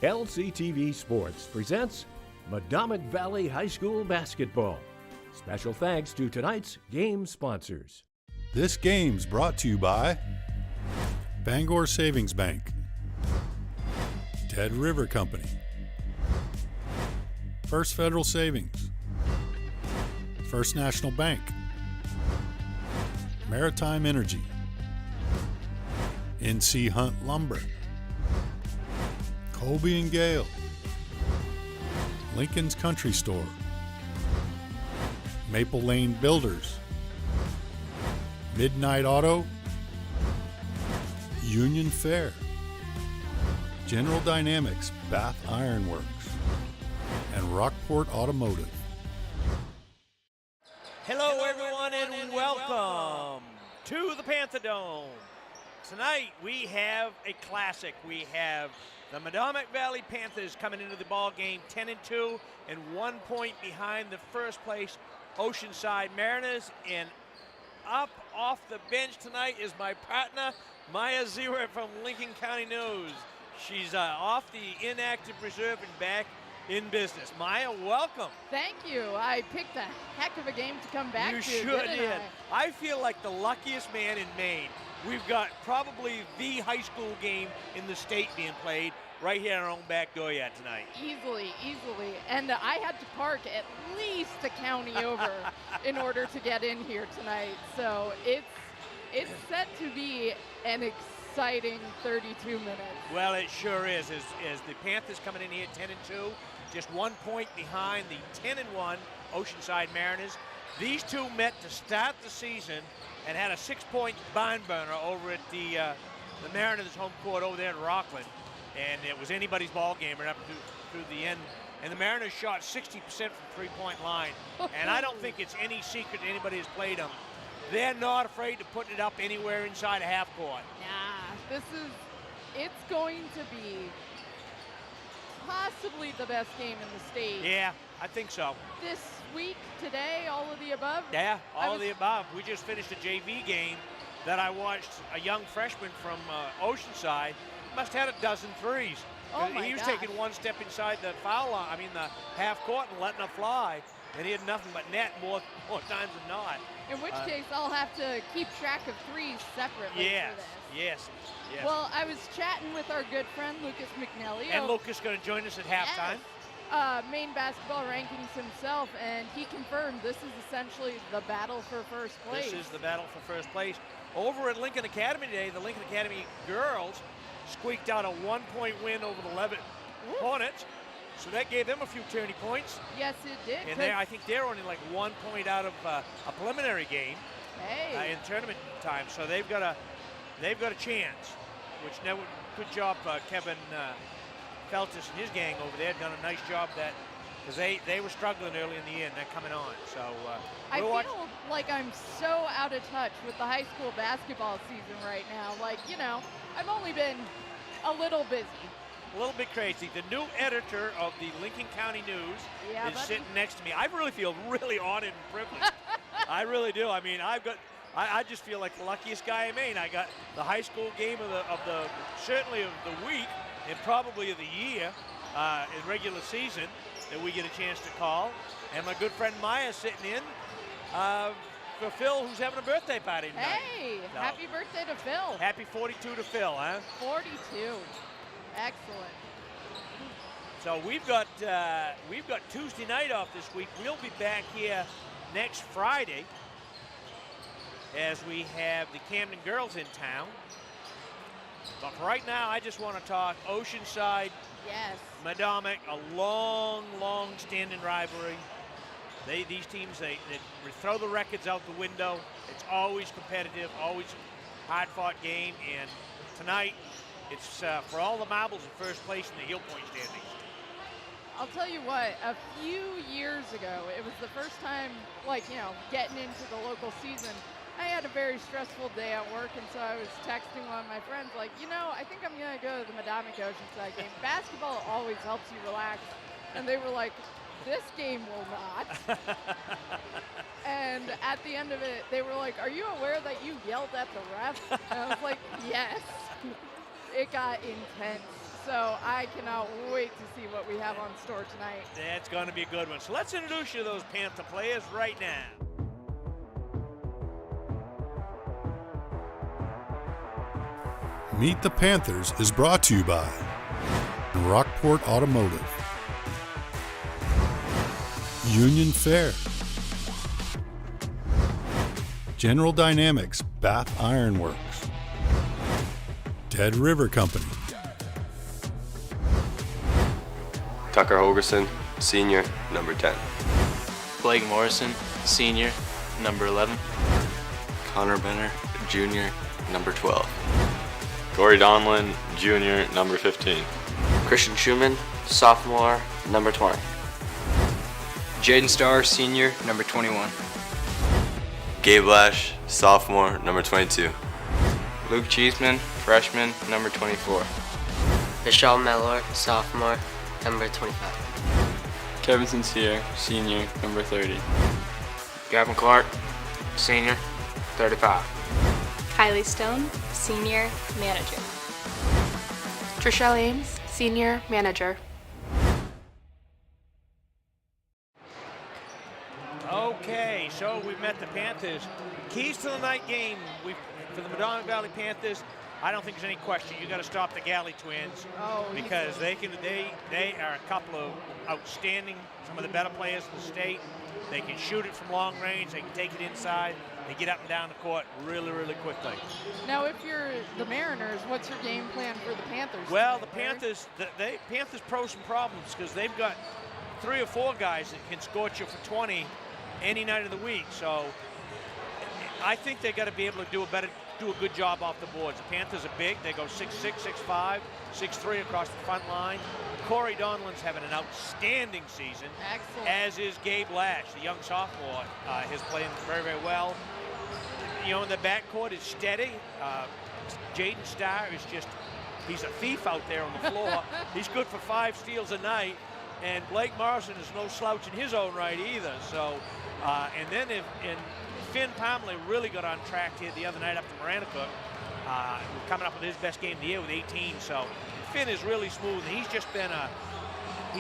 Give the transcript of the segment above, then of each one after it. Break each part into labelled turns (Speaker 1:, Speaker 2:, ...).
Speaker 1: LCTV Sports presents Medomak Valley High School Basketball. Special thanks to tonight's game sponsors.
Speaker 2: This game's brought to you by Bangor Savings Bank, Dead River Company, First Federal Savings, First National Bank, Maritime Energy, NC Hunt Lumber, Colby and Gale, Lincoln's Country Store, Maple Lane Builders, Midnight Auto, Union Fair, General Dynamics Bath Iron Works, and Rockport Automotive.
Speaker 3: Hello everyone and welcome to the Panther Dome. Tonight we have a classic. We have the Medomak Valley Panthers coming into the ball game 10-2 and 1 point behind the first place Oceanside Mariners. And up off the bench tonight is my partner, Maya Zira from Lincoln County News. She's off the inactive reserve and back in business. Maya, welcome.
Speaker 4: Thank you. I picked a heck of a game to come back to.
Speaker 3: You sure did. I feel like the luckiest man in Maine. We've got probably the high school game in the state being played right here in our own back door yet tonight. Easily.
Speaker 4: And I had to park at least a county over in order to get in here tonight. So it's set to be an exciting 32 minutes.
Speaker 3: Well, it sure is. As the Panthers coming in here 10-2, just 1 point behind the 10-1 Oceanside Mariners. These two met to start the season and had a 6-point barn burner over at the Mariners' home court over there in Rockland. And it was anybody's ball game right up through the end. And the Mariners shot 60% from three-point line. And I don't think it's any secret to anybody who's played them. They're not afraid to put it up anywhere inside a half court.
Speaker 4: Nah, it's going to be possibly the best game in the state.
Speaker 3: Yeah, I think so.
Speaker 4: This week, today, all of the above?
Speaker 3: Yeah, all of the above. We just finished a JV game that I watched a young freshman from Oceanside. Must have had a dozen threes.
Speaker 4: Oh my
Speaker 3: he was
Speaker 4: gosh.
Speaker 3: taking one step inside the foul line, the half court, and letting it fly. And he had nothing but net more times than not.
Speaker 4: In which case, I'll have to keep track of threes separately for this.
Speaker 3: Yes.
Speaker 4: Well, I was chatting with our good friend, Lucas McNelly.
Speaker 3: And Lucas is going to join us at halftime.
Speaker 4: Yes. Maine basketball rankings himself, and he confirmed this is essentially the battle for first place.
Speaker 3: This is the battle for first place. Over at Lincoln Academy today, the Lincoln Academy girls squeaked out a 1-point win over the Levitt Hornets. So that gave them a few turning points.
Speaker 4: Yes, it did.
Speaker 3: And I think they're only like 1 point out of a preliminary game in tournament time. So they've got a chance. Which good job, Kevin Feltus and his gang over there done a nice job because they were struggling early in the year and they're coming on. So
Speaker 4: I feel like I'm so out of touch with the high school basketball season right now. I've only been a little busy.
Speaker 3: A little bit crazy. The new editor of the Lincoln County News is sitting next to me. I really feel really honored and privileged. I really do. I just feel like the luckiest guy in Maine. I got the high school game certainly of the week and probably of the year in regular season that we get a chance to call. And my good friend Maya sitting in for Phil, who's having a birthday party tonight.
Speaker 4: Hey, happy birthday to Phil.
Speaker 3: Happy 42 to Phil, huh?
Speaker 4: 42. Excellent.
Speaker 3: So we've got Tuesday night off this week. We'll be back here next Friday as we have the Camden girls in town. But right now, I just want to talk Oceanside, Medomak, a long-standing rivalry. These teams, they throw the records out the window. It's always competitive, always hard-fought game, and tonight, it's for all the marbles in first place in the Heel Point standings.
Speaker 4: I'll tell you what, a few years ago, it was the first time, getting into the local season. I had a very stressful day at work, and so I was texting one of my friends, I think I'm going to go to the Medomak Oceanside game. Basketball always helps you relax. And they were like, this game will not. And at the end of it, they were like, are you aware that you yelled at the ref? And I was like, yes. It got intense. So I cannot wait to see what we have on store tonight.
Speaker 3: That's going to be a good one. So let's introduce you to those Panther players right now.
Speaker 2: Meet the Panthers is brought to you by Rockport Automotive, Union Fair, General Dynamics Bath Iron Works, Dead River Company,
Speaker 5: Tucker Hogerson, Senior, number 10.
Speaker 6: Blake Morrison, Senior, number 11.
Speaker 5: Connor Benner, Junior, number 12.
Speaker 7: Corey Donlin, Junior, number 15.
Speaker 8: Christian Schumann, Sophomore, number 20.
Speaker 9: Jaden Starr, Senior, number 21.
Speaker 5: Gabe Lash, Sophomore, number 22.
Speaker 9: Luke Cheeseman, Freshman, number 24.
Speaker 8: Michelle Mellor, Sophomore, number 25.
Speaker 6: Kevin Sincere, Senior, number 30.
Speaker 9: Gavin Clark, Senior, 35.
Speaker 10: Kylie Stone, Senior Manager.
Speaker 11: Trishelle Ames, Senior Manager.
Speaker 3: Okay, so we've met the Panthers. Keys to the night game for the Medomak Valley Panthers. I don't think there's any question. You got to stop the Galley twins because they are a couple of outstanding, some of the better players in the state. They can shoot it from long range. They can take it inside. They get up and down the court really, really quickly.
Speaker 4: Now, if you're the Mariners, what's your game plan for the Panthers?
Speaker 3: Well, the Panthers, Panthers pros some problems because they've got 3 or 4 guys that can scorch you for 20 any night of the week. So I think they got to be able to do a good job off the boards. The Panthers are big. They go 6'6", 6'5", 6'3" across the front line. Corey Donlin's having an outstanding season.
Speaker 4: Excellent.
Speaker 3: As is Gabe Lash, the young sophomore, is playing very, very well. You know, in the backcourt is steady. Jaden Starr is he's a thief out there on the floor. He's good for 5 steals a night. And Blake Morrison is no slouch in his own right either. So, and then Finn Palmley really got on track here the other night up to Medomak. Coming up with his best game of the year with 18. So Finn is really smooth. And he's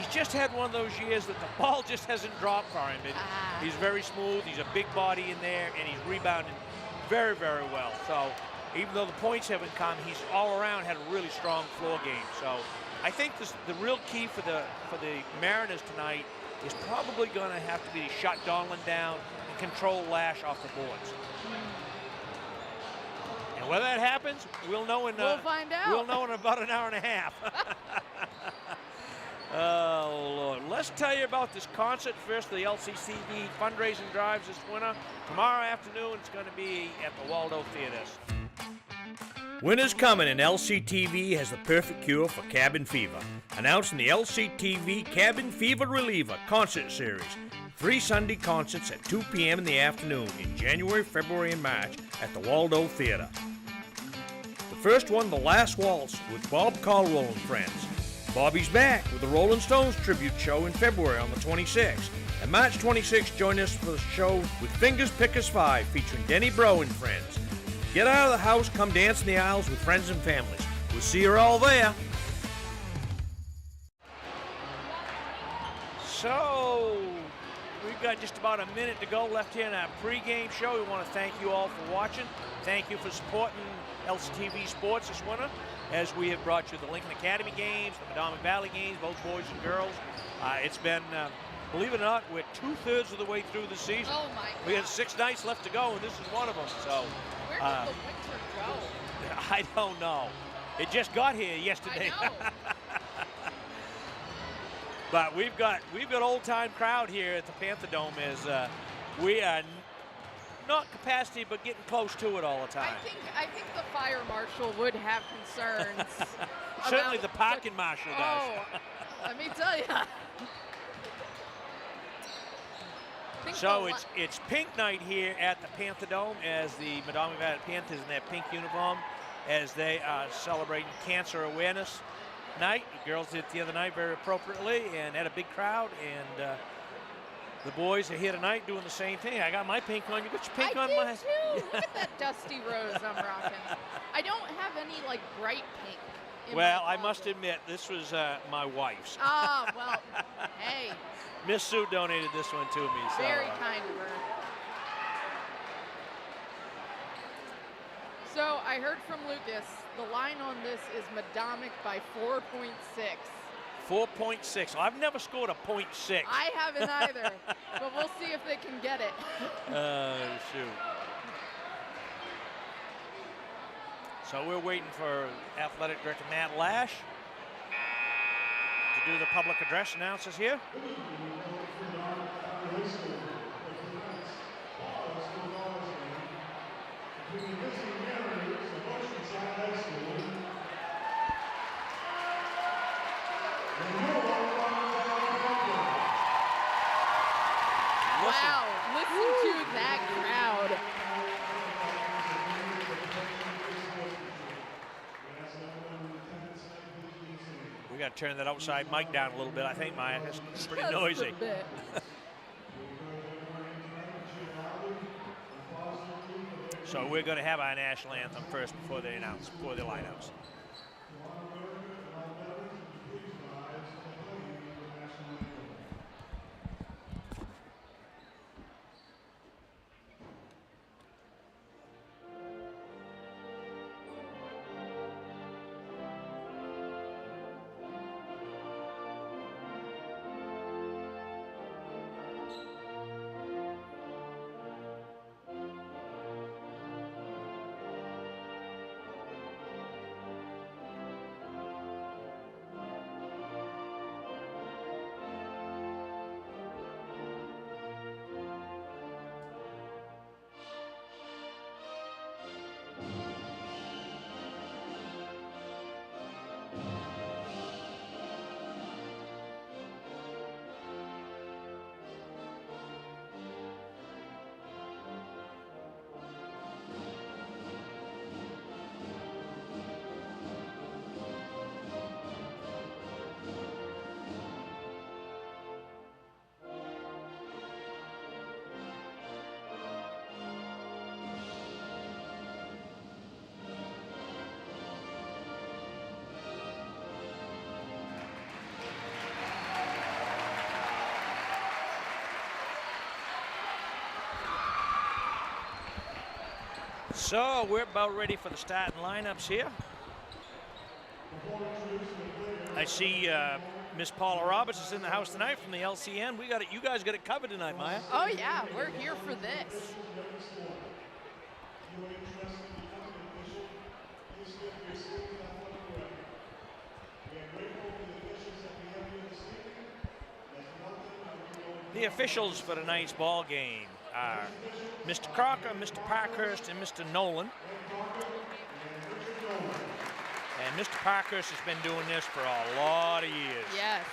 Speaker 3: just had one of those years that the ball just hasn't dropped for him. He's very smooth. He's a big body in there, and he's rebounding very, very well. So even though the points haven't come, he's all around had a really strong floor game. So I think the real key for the Mariners tonight is probably going to have to be to shut Donlin down and control Lash off the boards. And whether that happens, we'll know
Speaker 4: we'll find out.
Speaker 3: We'll know in about an hour and a half. Oh, Lord. Let's tell you about this concert first, the LCCV fundraising drives this winter. Tomorrow afternoon, it's going to be at the Waldo Theaters. Winter's coming, and LCTV has the perfect cure for cabin fever. Announcing the LCTV Cabin Fever Reliever Concert Series. 3 Sunday concerts at 2 p.m. in the afternoon in January, February, and March at the Waldo Theater. The first one, The Last Waltz, with Bob Caldwell and friends. Bobby's back with the Rolling Stones tribute show in February on the 26th. And March 26th, join us for the show with Fingers Pickers 5 featuring Denny Bro and friends. Get out of the house, come dance in the aisles with friends and families. We'll see you all there. So, we've got just about a minute to go left here in our pregame show. We want to thank you all for watching. Thank you for supporting LCTV Sports this winter, as we have brought you the Lincoln Academy games, the Medomak Valley games, both boys and girls. It's been, believe it or not, we're 2/3 of the way through the season.
Speaker 4: Oh my God.
Speaker 3: We have 6 nights left to go, and this is one of them. So,
Speaker 4: where did the winter go?
Speaker 3: I don't know. It just got here yesterday.
Speaker 4: I know.
Speaker 3: But we've got old-time crowd here at the Panther Dome. As we are not capacity, but getting close to it all the time.
Speaker 4: I think the fire marshal would have concerns.
Speaker 3: Certainly the parking marshal does.
Speaker 4: Oh, let me tell you.
Speaker 3: So it's pink night here at the Panther Dome as the Medomak Valley Panthers in their pink uniform, as they are celebrating Cancer Awareness Night. The girls did it the other night very appropriately and had a big crowd, and the boys are here tonight doing the same thing. I got my pink on. You got your pink on?
Speaker 4: I do too. Look at that dusty rose I'm rocking. I don't have any like bright pink in
Speaker 3: Well,
Speaker 4: my
Speaker 3: I must
Speaker 4: closet.
Speaker 3: admit, this was my wife's.
Speaker 4: Ah, well, hey,
Speaker 3: Miss Sue donated this one to me. So,
Speaker 4: very kind of her. So I heard from Lucas, the line on this is Medomak by 4.6.
Speaker 3: 4.6. I've never scored a .6.
Speaker 4: I haven't either, but we'll see if they can get it.
Speaker 3: Shoot. So we're waiting for Athletic Director Matt Lash to do the public address announcements here.
Speaker 4: Wow, listen to that crowd.
Speaker 3: We got to turn that outside mic down a little bit, I think, Maya. It's pretty
Speaker 4: Just
Speaker 3: noisy.
Speaker 4: a bit.
Speaker 3: So we're going to have our national anthem first before they announce, before the lineouts. So we're about ready for the starting lineups here. I see Miss Paula Roberts is in the house tonight from the LCN. We got it. You guys got it covered tonight, Maya.
Speaker 4: Oh yeah, we're here for this.
Speaker 3: The officials for tonight's ball game are Mr. Crocker, Mr. Parkhurst, and Mr. Nolan. And Mr. Parkhurst has been doing this for a lot of years.
Speaker 4: Yes.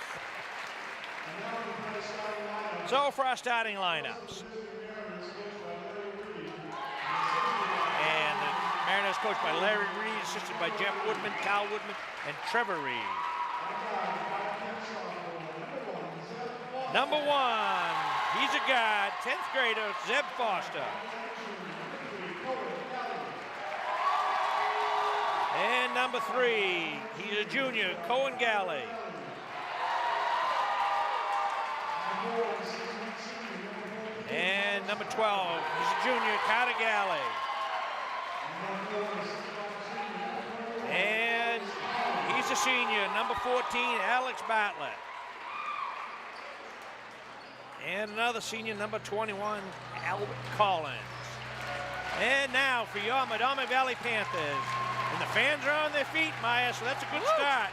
Speaker 3: So for our starting lineups. And the Mariners coached by Larry Reed, assisted by Jeff Woodman, Cal Woodman, and Trevor Reed. Number one, he's a guard, 10th grader, Zeb Foster. And number three, he's a junior, Cohen Galley. And number 12, he's a junior, Carter Galley. And he's a senior, number 14, Alex Bartlett. And another senior, number 21, Albert Collins. And now for your Medomak Valley Panthers. And the fans are on their feet, Maya, so that's a good start.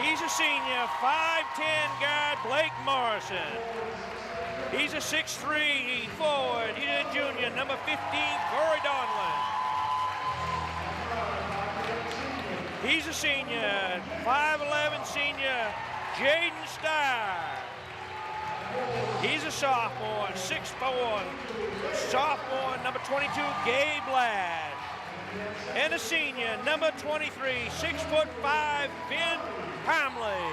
Speaker 3: He's a senior, 5'10" guard, Blake Morrison. He's a 6'3" forward. He's a junior, number 15, Corey Donlin. He's a senior, 5'11" senior, Jaden Starr. He's a sophomore, 6'4", sophomore, number 22, Gabe Lash. And a senior, number 23, 6'5", Finn Hamley.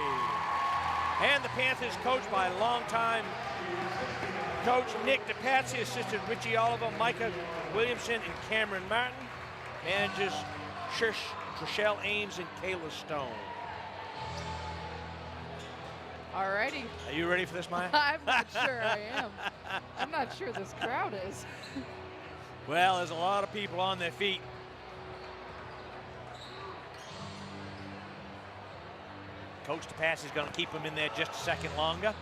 Speaker 3: And the Panthers coached by longtime coach Nick DePatsy, assistant Richie Oliver, Micah Williamson, and Cameron Martin. Managers Trishelle Ames and Kayla Stone.
Speaker 4: All righty.
Speaker 3: Are you ready for this, Maya?
Speaker 4: I'm not sure I am. I'm not sure this crowd is.
Speaker 3: Well, there's a lot of people on their feet. Coach DePatsy is going to keep them in there just a second longer.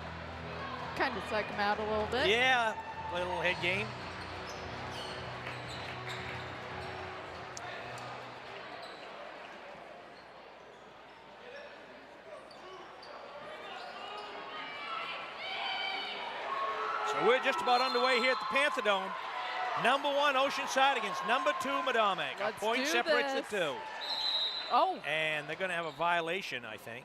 Speaker 4: Kind of psych them out a little bit.
Speaker 3: Yeah, play a little head game. So we're just about underway here at the Panther Dome. Number 1 Oceanside against number 2 Medomak. A point separates the two.
Speaker 4: Oh.
Speaker 3: And they're going to have a violation, I think,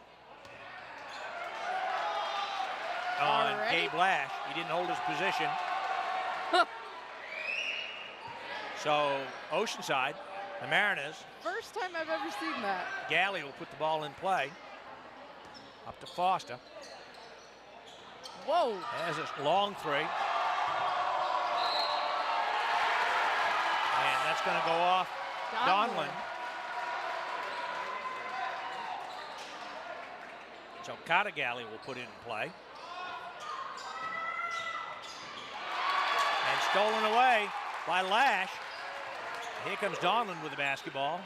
Speaker 3: on Gabe Lash. He didn't hold his position. So Oceanside, the Mariners.
Speaker 4: First time I've ever seen that.
Speaker 3: Galley will put the ball in play. Up to Foster.
Speaker 4: Whoa.
Speaker 3: There's a long three. And that's going to go off Donlin. So Carter Galley will put it in play. And stolen away by Lash. Here comes Donlin with the basketball.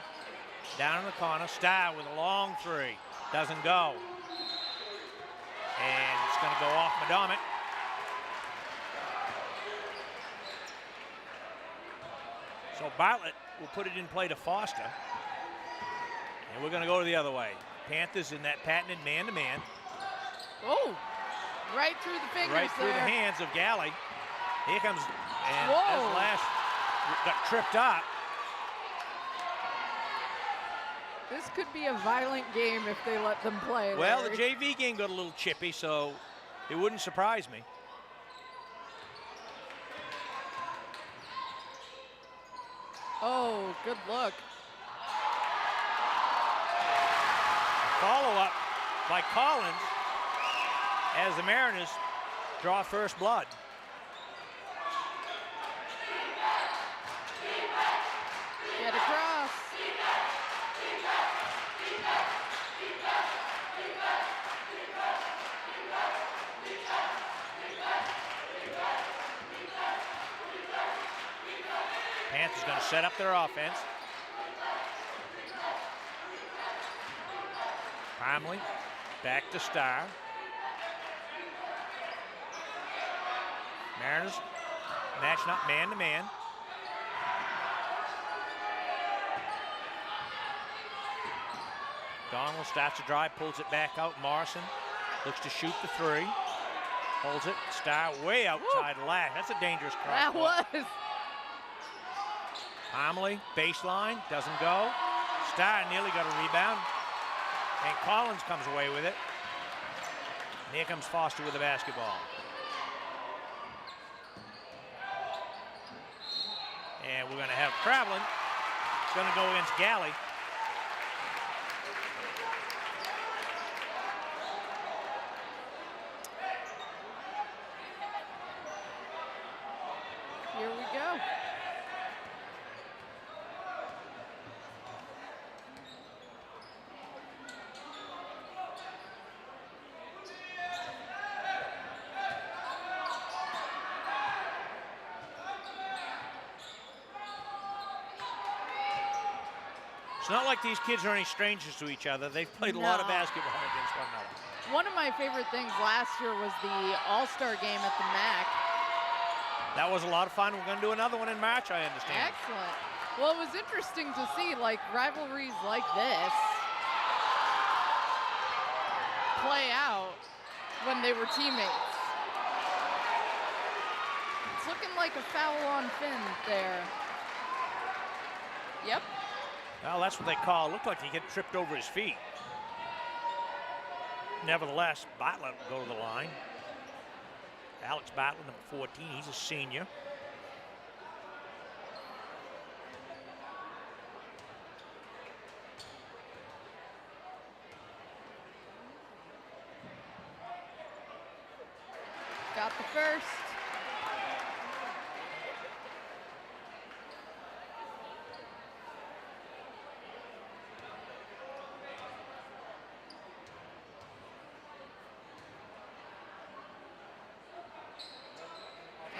Speaker 3: Down in the corner, Starr with a long three. Doesn't go. And it's going to go off Medomak. So Bartlett will put it in play to Foster. And we're going to go the other way. Panthers in that patented man-to-man.
Speaker 4: Oh, right through the fingers.
Speaker 3: Right through the hands of Galley. Here comes, and
Speaker 4: whoa.
Speaker 3: as Lash got tripped up.
Speaker 4: This could be a violent game if they let them play.
Speaker 3: Well,
Speaker 4: Larry.
Speaker 3: the JV game got a little chippy, so it wouldn't surprise me.
Speaker 4: Oh, good look.
Speaker 3: Follow-up by Collins as the Mariners draw first blood.
Speaker 4: Get across.
Speaker 3: Panthers going to set up their offense. Primely, back to Starr. Mariners matching up man-to-man. Donald starts to drive, pulls it back out. Morrison looks to shoot the three. Holds it. Starr way outside Lash. That's a dangerous cross.
Speaker 4: That was.
Speaker 3: Homily, baseline, doesn't go. Starr nearly got a rebound. And Collins comes away with it. And here comes Foster with the basketball. And we're going to have traveling. It's going to go against Galley.
Speaker 4: Here we go.
Speaker 3: It's not like these kids are any strangers to each other. They've played a lot of basketball against one another.
Speaker 4: One of my favorite things last year was the All-Star game at the MAC.
Speaker 3: That was a lot of fun. We're going to do another one in March, I understand.
Speaker 4: Excellent. Well, it was interesting to see like rivalries like this play out when they were teammates. It's looking like a foul on Finn there. Yep.
Speaker 3: Well, that's what they call. It looked like he get tripped over his feet. Nevertheless, Bartlett will go to the line. Alex Bartlett, number 14, he's a senior.
Speaker 4: got the first.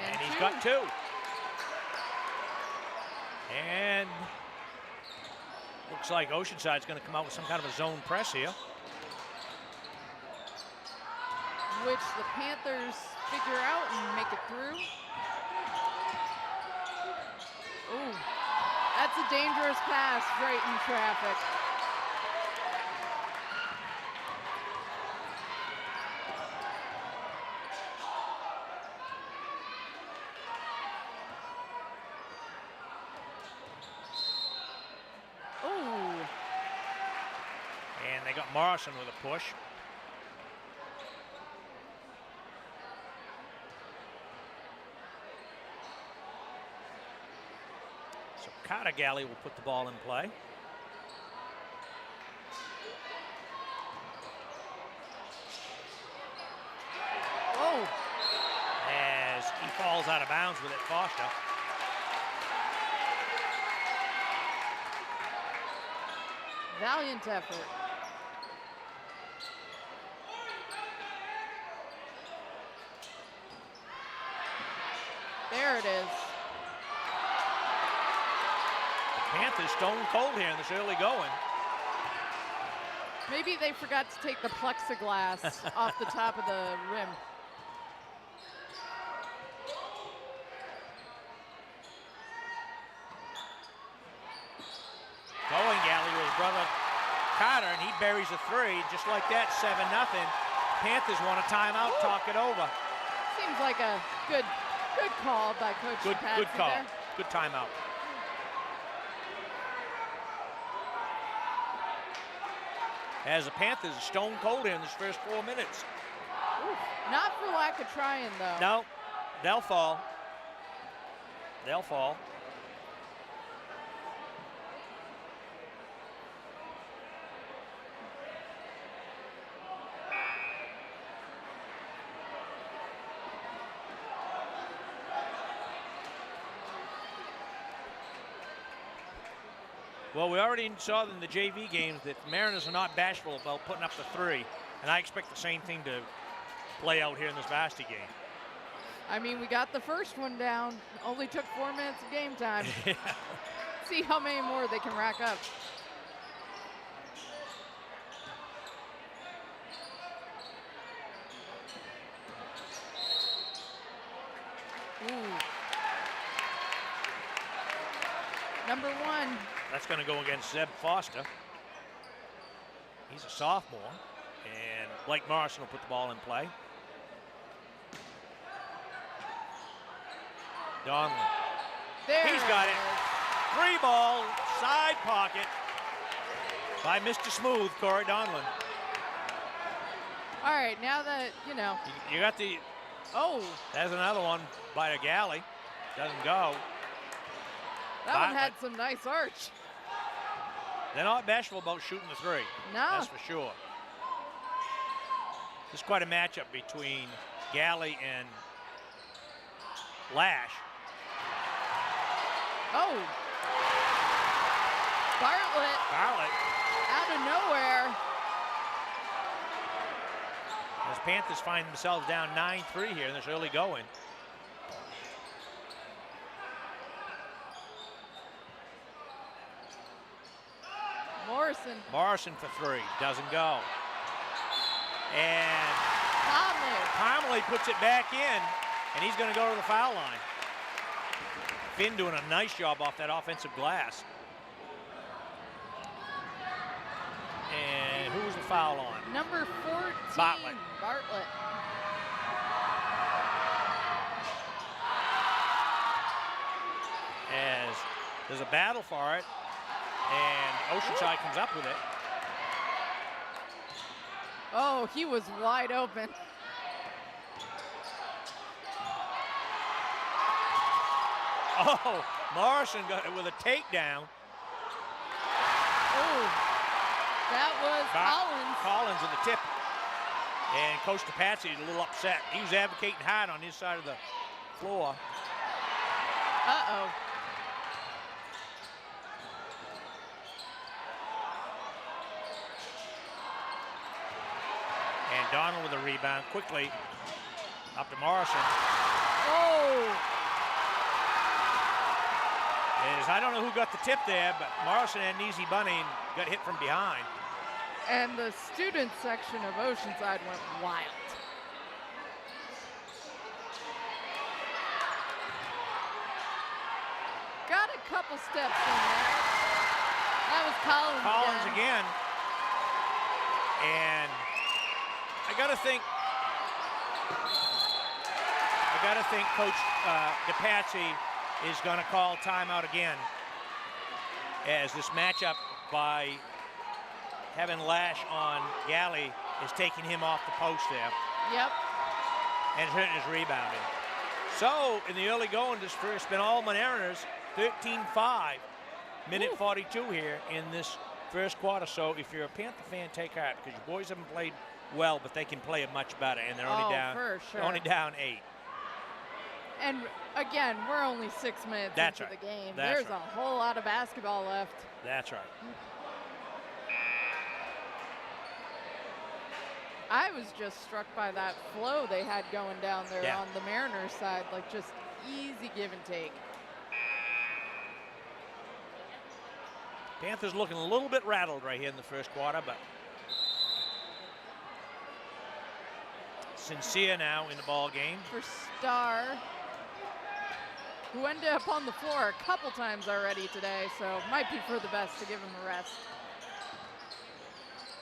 Speaker 3: And he's got two. And looks like Oceanside's going to come out with some kind of a zone press here,
Speaker 4: which the Panthers figure out and make it through. Ooh, that's a dangerous pass right in traffic. Ooh.
Speaker 3: and they got Morrison with a push. So Carter Galley will put the ball in play.
Speaker 4: Oh.
Speaker 3: As he falls out of bounds with it, Foster.
Speaker 4: Valiant effort. There it is.
Speaker 3: Panther's stone cold here in this early going.
Speaker 4: Maybe they forgot to take the plexiglass off the top of the rim.
Speaker 3: Going Galley with his brother Carter, and he buries a three. Just like that, 7-0. Panthers want a timeout, talk it over.
Speaker 4: Seems like a good call by Coach Patsy.
Speaker 3: Good call.
Speaker 4: There.
Speaker 3: Good timeout. As the Panthers are stone cold here in this first 4 minutes.
Speaker 4: Oof. Not for lack of trying, though.
Speaker 3: No, they'll fall. They'll fall. Well, we already saw in the JV games that Mariners are not bashful about putting up the three, and I expect the same thing to play out here in this Varsity game.
Speaker 4: I mean, we got the first one down. Only took 4 minutes of game time. See how many more they can rack up. Ooh. Number one.
Speaker 3: That's going to go against Zeb Foster. He's a sophomore, and Blake Morrison will put the ball in play. Donlin. He's got it. 3-ball, side pocket by Mr. Smooth, Corey Donlin.
Speaker 4: All right, now that, you know.
Speaker 3: You got the,
Speaker 4: oh.
Speaker 3: There's another one by a Galley. Doesn't go.
Speaker 4: That one had some nice arch.
Speaker 3: They're not bashful about shooting the three.
Speaker 4: No.
Speaker 3: That's for sure. This is quite a matchup between Galley and Lash.
Speaker 4: Oh. Bartlett. Out of nowhere.
Speaker 3: As Panthers find themselves down 9-3 here in this early going. Morrison for three, doesn't go. And Conley puts it back in, and he's going to go to the foul line. Finn doing a nice job off that offensive glass. And who was the foul on?
Speaker 4: Number 14,
Speaker 3: Bartlett. As there's a battle for it. And Oceanside comes up with it.
Speaker 4: Oh, he was wide open.
Speaker 3: Oh, Morrison got it with a takedown.
Speaker 4: Oh, that was Collins.
Speaker 3: Collins in the tip. And Coach DePatsy is a little upset. He was advocating hard on his side of the floor.
Speaker 4: Uh-oh.
Speaker 3: And Donald with a rebound quickly up to Morrison.
Speaker 4: Oh!
Speaker 3: I don't know who got the tip there, but Morrison had an easy bunny and got hit from behind.
Speaker 4: And the student section of Oceanside went wild. Got a couple steps in there. That was Collins
Speaker 3: again. And I gotta think Coach DePatsy is gonna call timeout again as this matchup by having Lash on Galley is taking him off the post there.
Speaker 4: Yep.
Speaker 3: And hurting his rebounding. So in the early going, this first been all Mariners, 13-5, minute 42 here in this first quarter. So if you're a Panther fan, take heart because your boys haven't played well, but they can play it much better, and they're only down 8.
Speaker 4: And again, we're only 6 minutes into the game. There's a whole lot of basketball left.
Speaker 3: That's right.
Speaker 4: I was just struck by that flow they had going down there on the Mariners side, like just easy give and take.
Speaker 3: Panthers looking a little bit rattled right here in the first quarter, but Sincere now in the ball game.
Speaker 4: For Starr, who ended up on the floor a couple times already today, so might be for the best to give him a rest.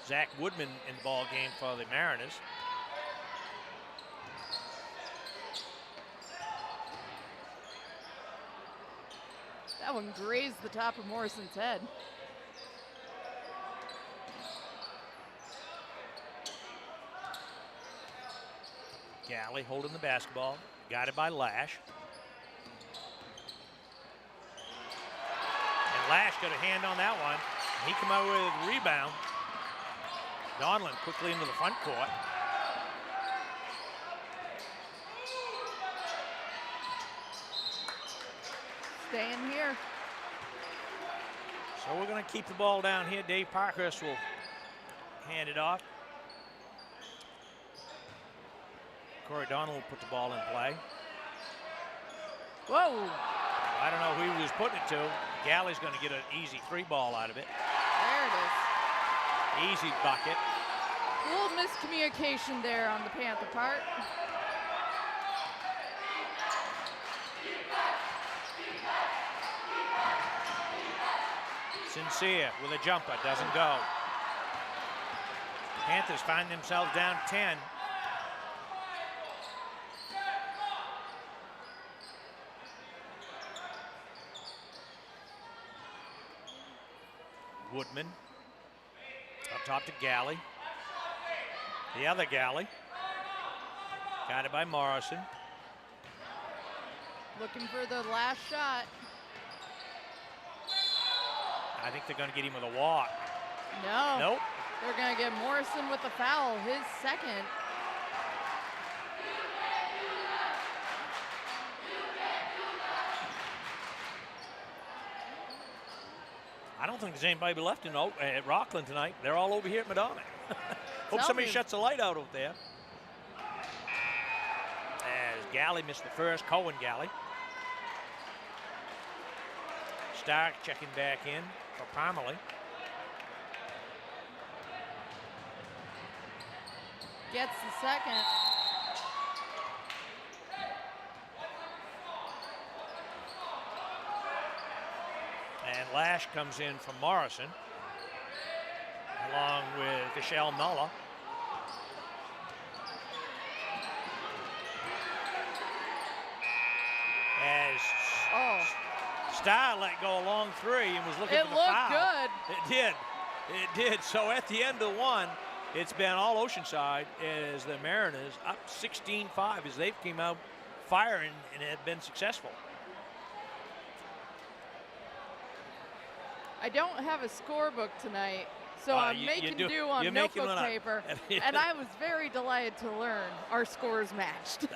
Speaker 3: Zach Woodman in the ball game for the Mariners.
Speaker 4: That one grazed the top of Morrison's head.
Speaker 3: Galley holding the basketball, guided by Lash. And Lash got a hand on that one. He come out with a rebound. Donlin quickly into the front court.
Speaker 4: Staying here.
Speaker 3: So we're going to keep the ball down here. Dave Parkhurst will hand it off. Corey Donald will put the ball in play.
Speaker 4: Whoa.
Speaker 3: I don't know who he was putting it to. Galley's going to get an easy 3-ball out of it.
Speaker 4: There it is.
Speaker 3: Easy bucket.
Speaker 4: A little miscommunication there on the Panther part.
Speaker 3: Sincere with a jumper, doesn't go. Panthers find themselves down 10. Woodman up top to Galley. The other Galley, guided by Morrison.
Speaker 4: Looking for the last shot.
Speaker 3: I think they're going to get him with a walk.
Speaker 4: No.
Speaker 3: Nope.
Speaker 4: They're going to get Morrison with the foul, his second.
Speaker 3: I don't think there's anybody left at Rockland tonight. They're all over here at Medomak. Hope somebody shuts the light out over there. As Galley missed the first, Cohen Galley. Stark checking back in for Parmalee.
Speaker 4: Gets the second.
Speaker 3: And Lash comes in from Morrison, along with Michelle Muller. As Starr let go a long 3 and was looking for the foul.
Speaker 4: It
Speaker 3: It
Speaker 4: looked good.
Speaker 3: did. It did. So at the end of one, it's been all Oceanside as the Mariners up 16-5 as they've came out firing and have been successful.
Speaker 4: I don't have a scorebook tonight, So I'm making do on notebook paper, and I was very delighted to learn our scores matched.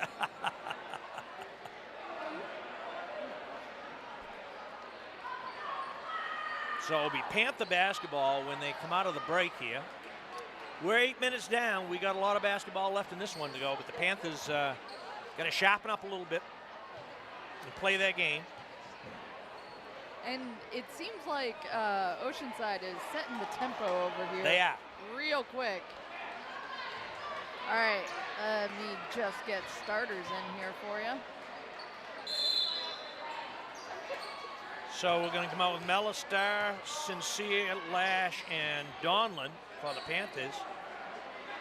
Speaker 3: So it'll be Panther basketball when they come out of the break here. We're 8 minutes down. We got a lot of basketball left in this one to go, but the Panthers got to sharpen up a little bit and play their game.
Speaker 4: And it seems like Oceanside is setting the tempo over here.
Speaker 3: They are.
Speaker 4: Real quick. All right, let me just get starters in here for you.
Speaker 3: So we're going to come out with Mella, Star, Sincere, Lash, and Donlin for the Panthers.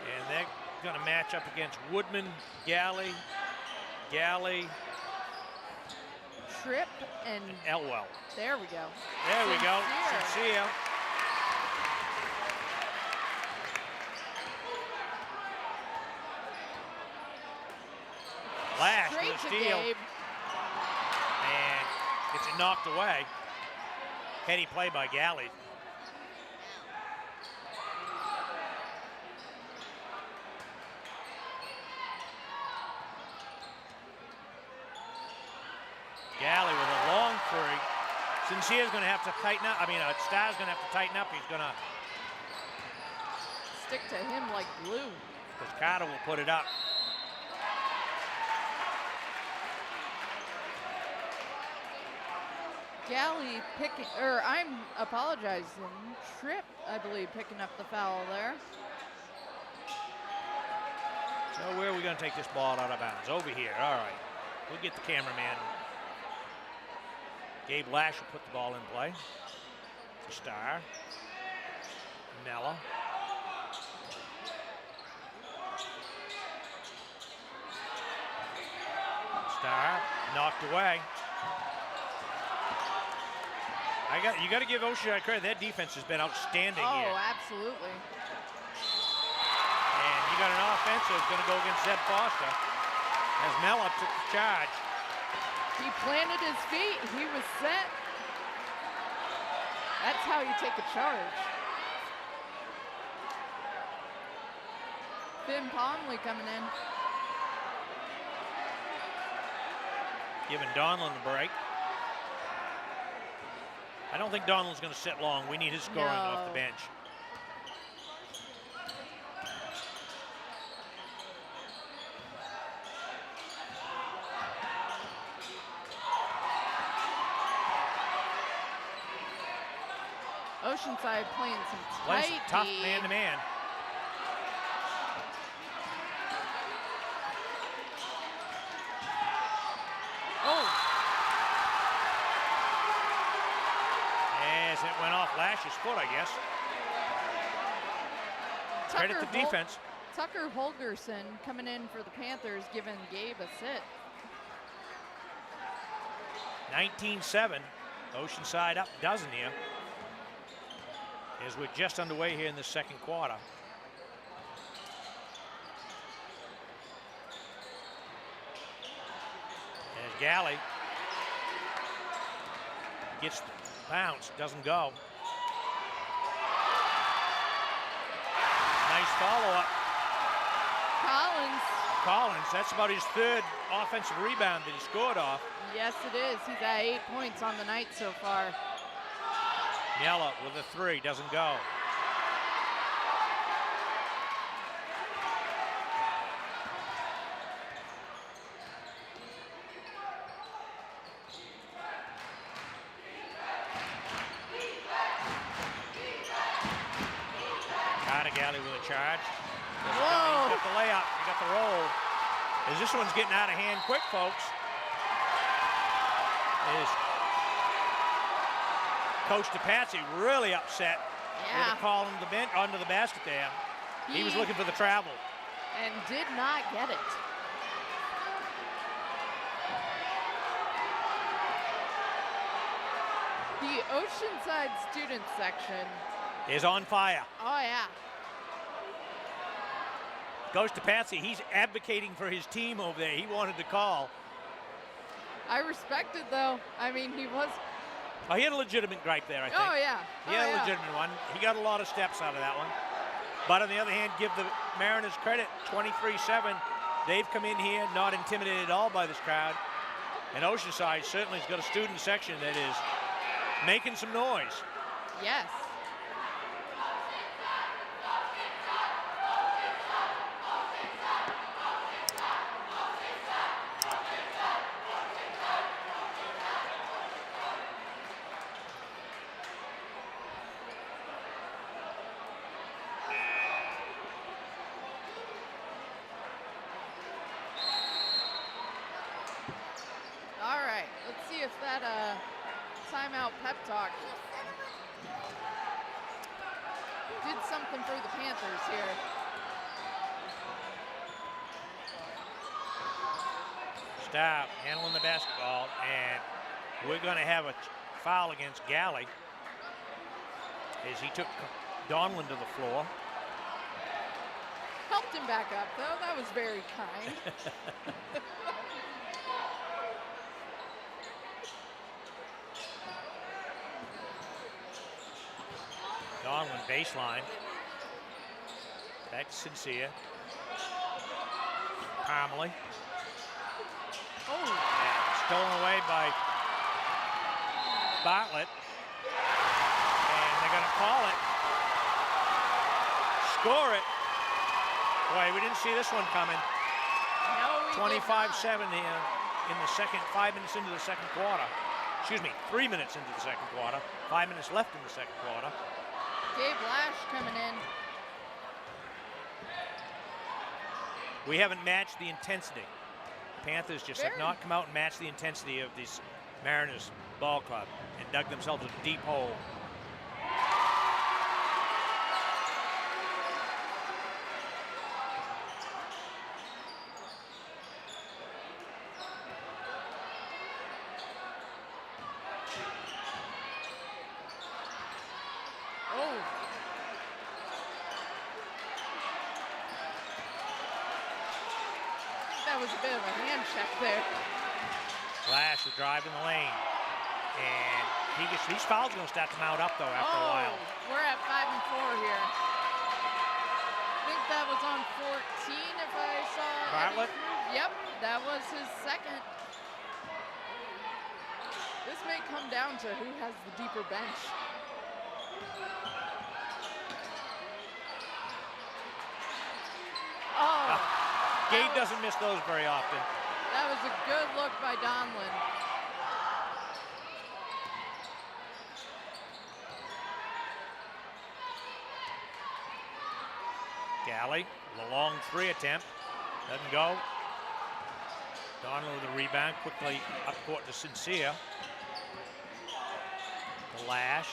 Speaker 3: And they're going to match up against Woodman, Galley,
Speaker 4: Tripp, and
Speaker 3: Elwell.
Speaker 4: There we go.
Speaker 3: There we go. Sincere. Lash with a steal. And gets it knocked away. Heady play by Galley. Galley with a long three. Sincere's going to have to tighten up. Star's going to have to tighten up. He's going to
Speaker 4: stick to him like glue.
Speaker 3: Because Carter will put it up.
Speaker 4: Galley picking, or I'm apologizing. Tripp, I believe, picking up the foul there.
Speaker 3: So where are we going to take this ball out of bounds? Over here. All right. We'll get the cameraman. Gabe Lash will put the ball in play. Star. Mella. Star knocked away. You got to give Oceanside credit. Their defense has been outstanding here.
Speaker 4: Oh, absolutely.
Speaker 3: And you got an offensive going to go against Zeb Foster as Mella took the charge.
Speaker 4: He planted his feet. He was set. That's how you take a charge. Finn Conley coming in.
Speaker 3: Giving Donlin a break. I don't think Donlin's going to sit long. We need his scoring off the bench.
Speaker 4: Oceanside playing some tight
Speaker 3: tough man-to-man. As it went off Lash's foot, I guess. Credit to defense.
Speaker 4: Tucker Holgerson coming in for the Panthers, giving Gabe a sit.
Speaker 3: 19-7. Oceanside up dozen here. As we're just underway here in the second quarter. As Galley gets the bounce, doesn't go. Nice follow-up. Collins, that's about his third offensive rebound that he scored off.
Speaker 4: Yes, it is. He's at 8 points on the night so far.
Speaker 3: Mella with a three, doesn't go. Carter Galley with a charge.
Speaker 4: Whoa!
Speaker 3: He got the layup, he got the roll. As this one's getting out of hand quick, folks. Is Coach DePatsy really upset with the call on the bench, onto the basket there. He was looking for the travel.
Speaker 4: And did not get it. The Oceanside student section
Speaker 3: is on fire.
Speaker 4: Oh, yeah.
Speaker 3: Coach DePatsy, he's advocating for his team over there. He wanted to call.
Speaker 4: I respect it, though. I mean, he was
Speaker 3: Oh, he had a legitimate gripe there, I think.
Speaker 4: Oh, yeah.
Speaker 3: He had a legitimate one. He got a lot of steps out of that one. But on the other hand, give the Mariners credit, 23-7. They've come in here not intimidated at all by this crowd. And Oceanside certainly has got a student section that is making some noise.
Speaker 4: Yes. All right, let's see if that timeout pep talk did something for the Panthers here.
Speaker 3: Stop handling the basketball, and we're going to have a foul against Galley as he took Donlin to the floor.
Speaker 4: Helped him back up, though. That was very kind.
Speaker 3: Donlin baseline. Back to Sincere. Parmalee.
Speaker 4: Oh.
Speaker 3: And stolen away by Bartlett. And they're going to call it. Score it. Boy, we didn't see this one coming.
Speaker 4: No, we did
Speaker 3: 25-7
Speaker 4: not.
Speaker 3: here in the second, 5 minutes into the second quarter. Excuse me, 3 minutes into the second quarter. 5 minutes left in the second quarter.
Speaker 4: Gabe Lash coming in.
Speaker 3: We haven't matched the intensity. Panthers just have not come out and matched the intensity of this Mariners ball club and dug themselves a deep hole.
Speaker 4: Oh. That was a bit of a hand check there.
Speaker 3: Lash will drive in the lane. And these fouls are going to start to mount up, though, after a while.
Speaker 4: We're at 5 and 4 here. I think that was on 14 if I saw.
Speaker 3: Bartlett?
Speaker 4: Yep, that was his second. This may come down to who has the deeper bench. Oh.
Speaker 3: Gabe doesn't miss those very often.
Speaker 4: That was a good look by Donlin.
Speaker 3: Galley, the long three attempt. Doesn't go. Donlin with the rebound, quickly up court to Sincere. The Lash.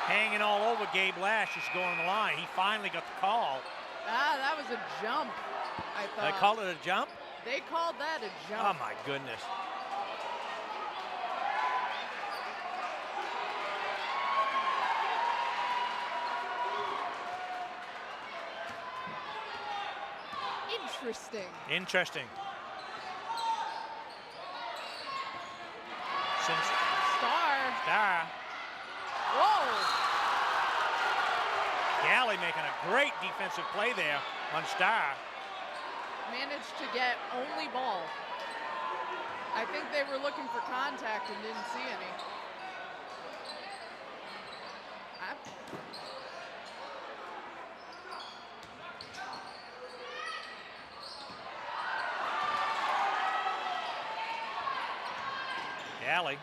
Speaker 3: Hanging all over Gabe Lash is going the line. He finally got the call.
Speaker 4: Ah, that was a jump, I thought.
Speaker 3: They called it a jump?
Speaker 4: They called that a jump.
Speaker 3: Oh, my goodness.
Speaker 4: Interesting.
Speaker 3: Interesting. Star.
Speaker 4: Whoa!
Speaker 3: Galley making a great defensive play there on Star.
Speaker 4: Managed to get only ball. I think they were looking for contact and didn't see any.
Speaker 3: Galley.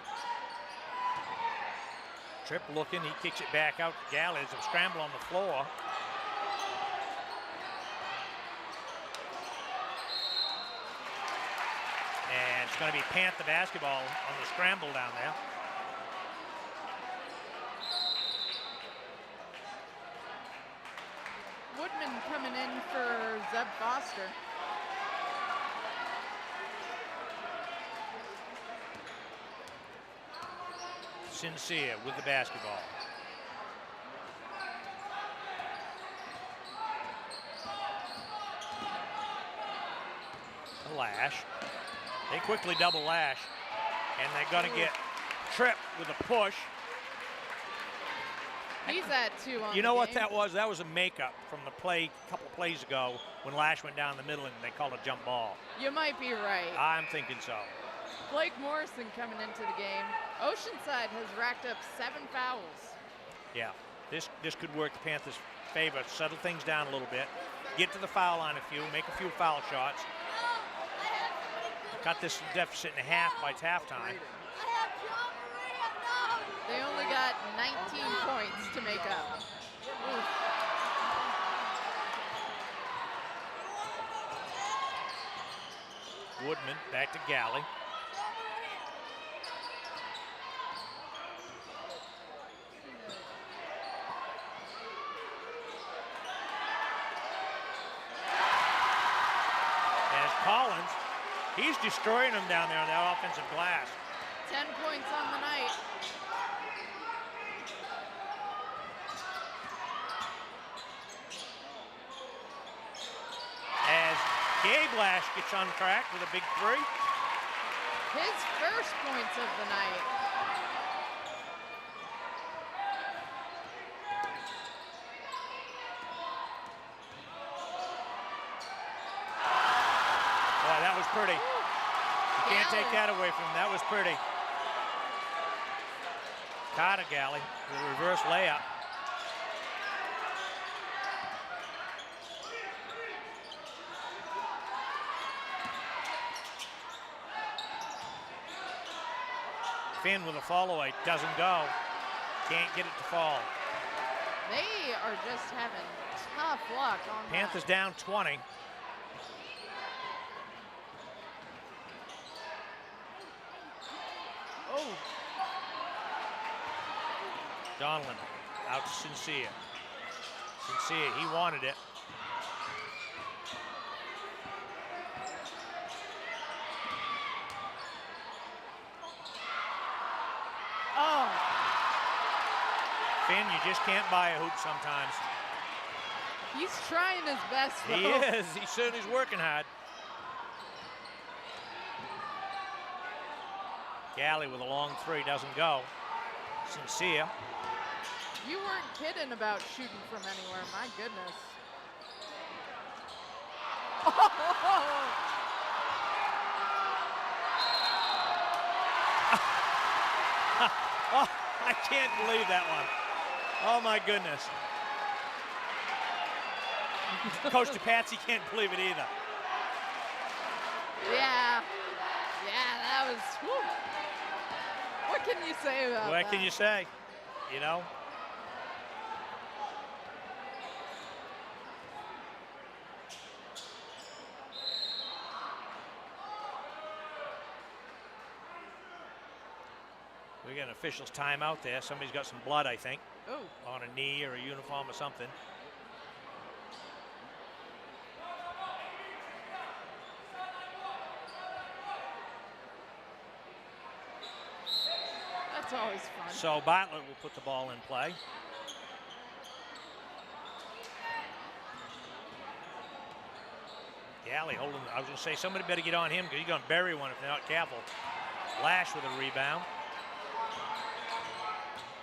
Speaker 3: Tripp looking, he kicks it back out to Galley. There's a scramble on the floor. And it's going to be Panther basketball on the scramble down there.
Speaker 4: Woodman coming in for Zeb Foster.
Speaker 3: Sincere with the basketball. to Lash. They quickly double Lash, and they're going to get tripped with a push.
Speaker 4: He's at 2 on
Speaker 3: You know
Speaker 4: the
Speaker 3: what
Speaker 4: game.
Speaker 3: that was? That was a makeup from the play a couple of plays ago when Lash went down the middle and they called a jump ball.
Speaker 4: You might be right.
Speaker 3: I'm thinking so.
Speaker 4: Blake Morrison coming into the game. Oceanside has racked up 7 fouls.
Speaker 3: Yeah, this could work the Panthers' favor. Settle things down a little bit. Get to the foul line make a few foul shots. Cut this deficit in half by halftime.
Speaker 4: They only got 19 points to make up. Oof.
Speaker 3: Woodman back to Galley. As Collins, he's destroying them down there on that offensive glass.
Speaker 4: 10 points on the night.
Speaker 3: As Gabe Lash gets on track with a big 3.
Speaker 4: His first points of the night.
Speaker 3: Boy, that was pretty. You can't take that away from him. That was pretty. Carter Galley with a reverse layup. Finn with a follow-away, doesn't go. Can't get it to fall.
Speaker 4: They are just having tough luck on
Speaker 3: Panthers
Speaker 4: that.
Speaker 3: down 20.
Speaker 4: Oh,
Speaker 3: Donlin out to Sincere. Sincere, he wanted it.
Speaker 4: oh,
Speaker 3: Finn, you just can't buy a hoop sometimes.
Speaker 4: he's trying his best though.
Speaker 3: He is. He certainly is working hard. Galley with a long 3 doesn't go. Sincere.
Speaker 4: You weren't kidding about shooting from anywhere, my goodness.
Speaker 3: Oh, I can't believe that one. Oh my goodness. Coach DePatsy can't believe it either.
Speaker 4: Yeah, that was, whew. What can you say about that?
Speaker 3: What can you say? You know? We got an official's timeout there. Somebody's got some blood, I think,
Speaker 4: Oh,
Speaker 3: on a knee or a uniform or something.
Speaker 4: that's always fun.
Speaker 3: So Bartlett will put the ball in play. Galley holding, I was going to say somebody better get on him because he's going to bury one if they're not careful. Lash with a rebound.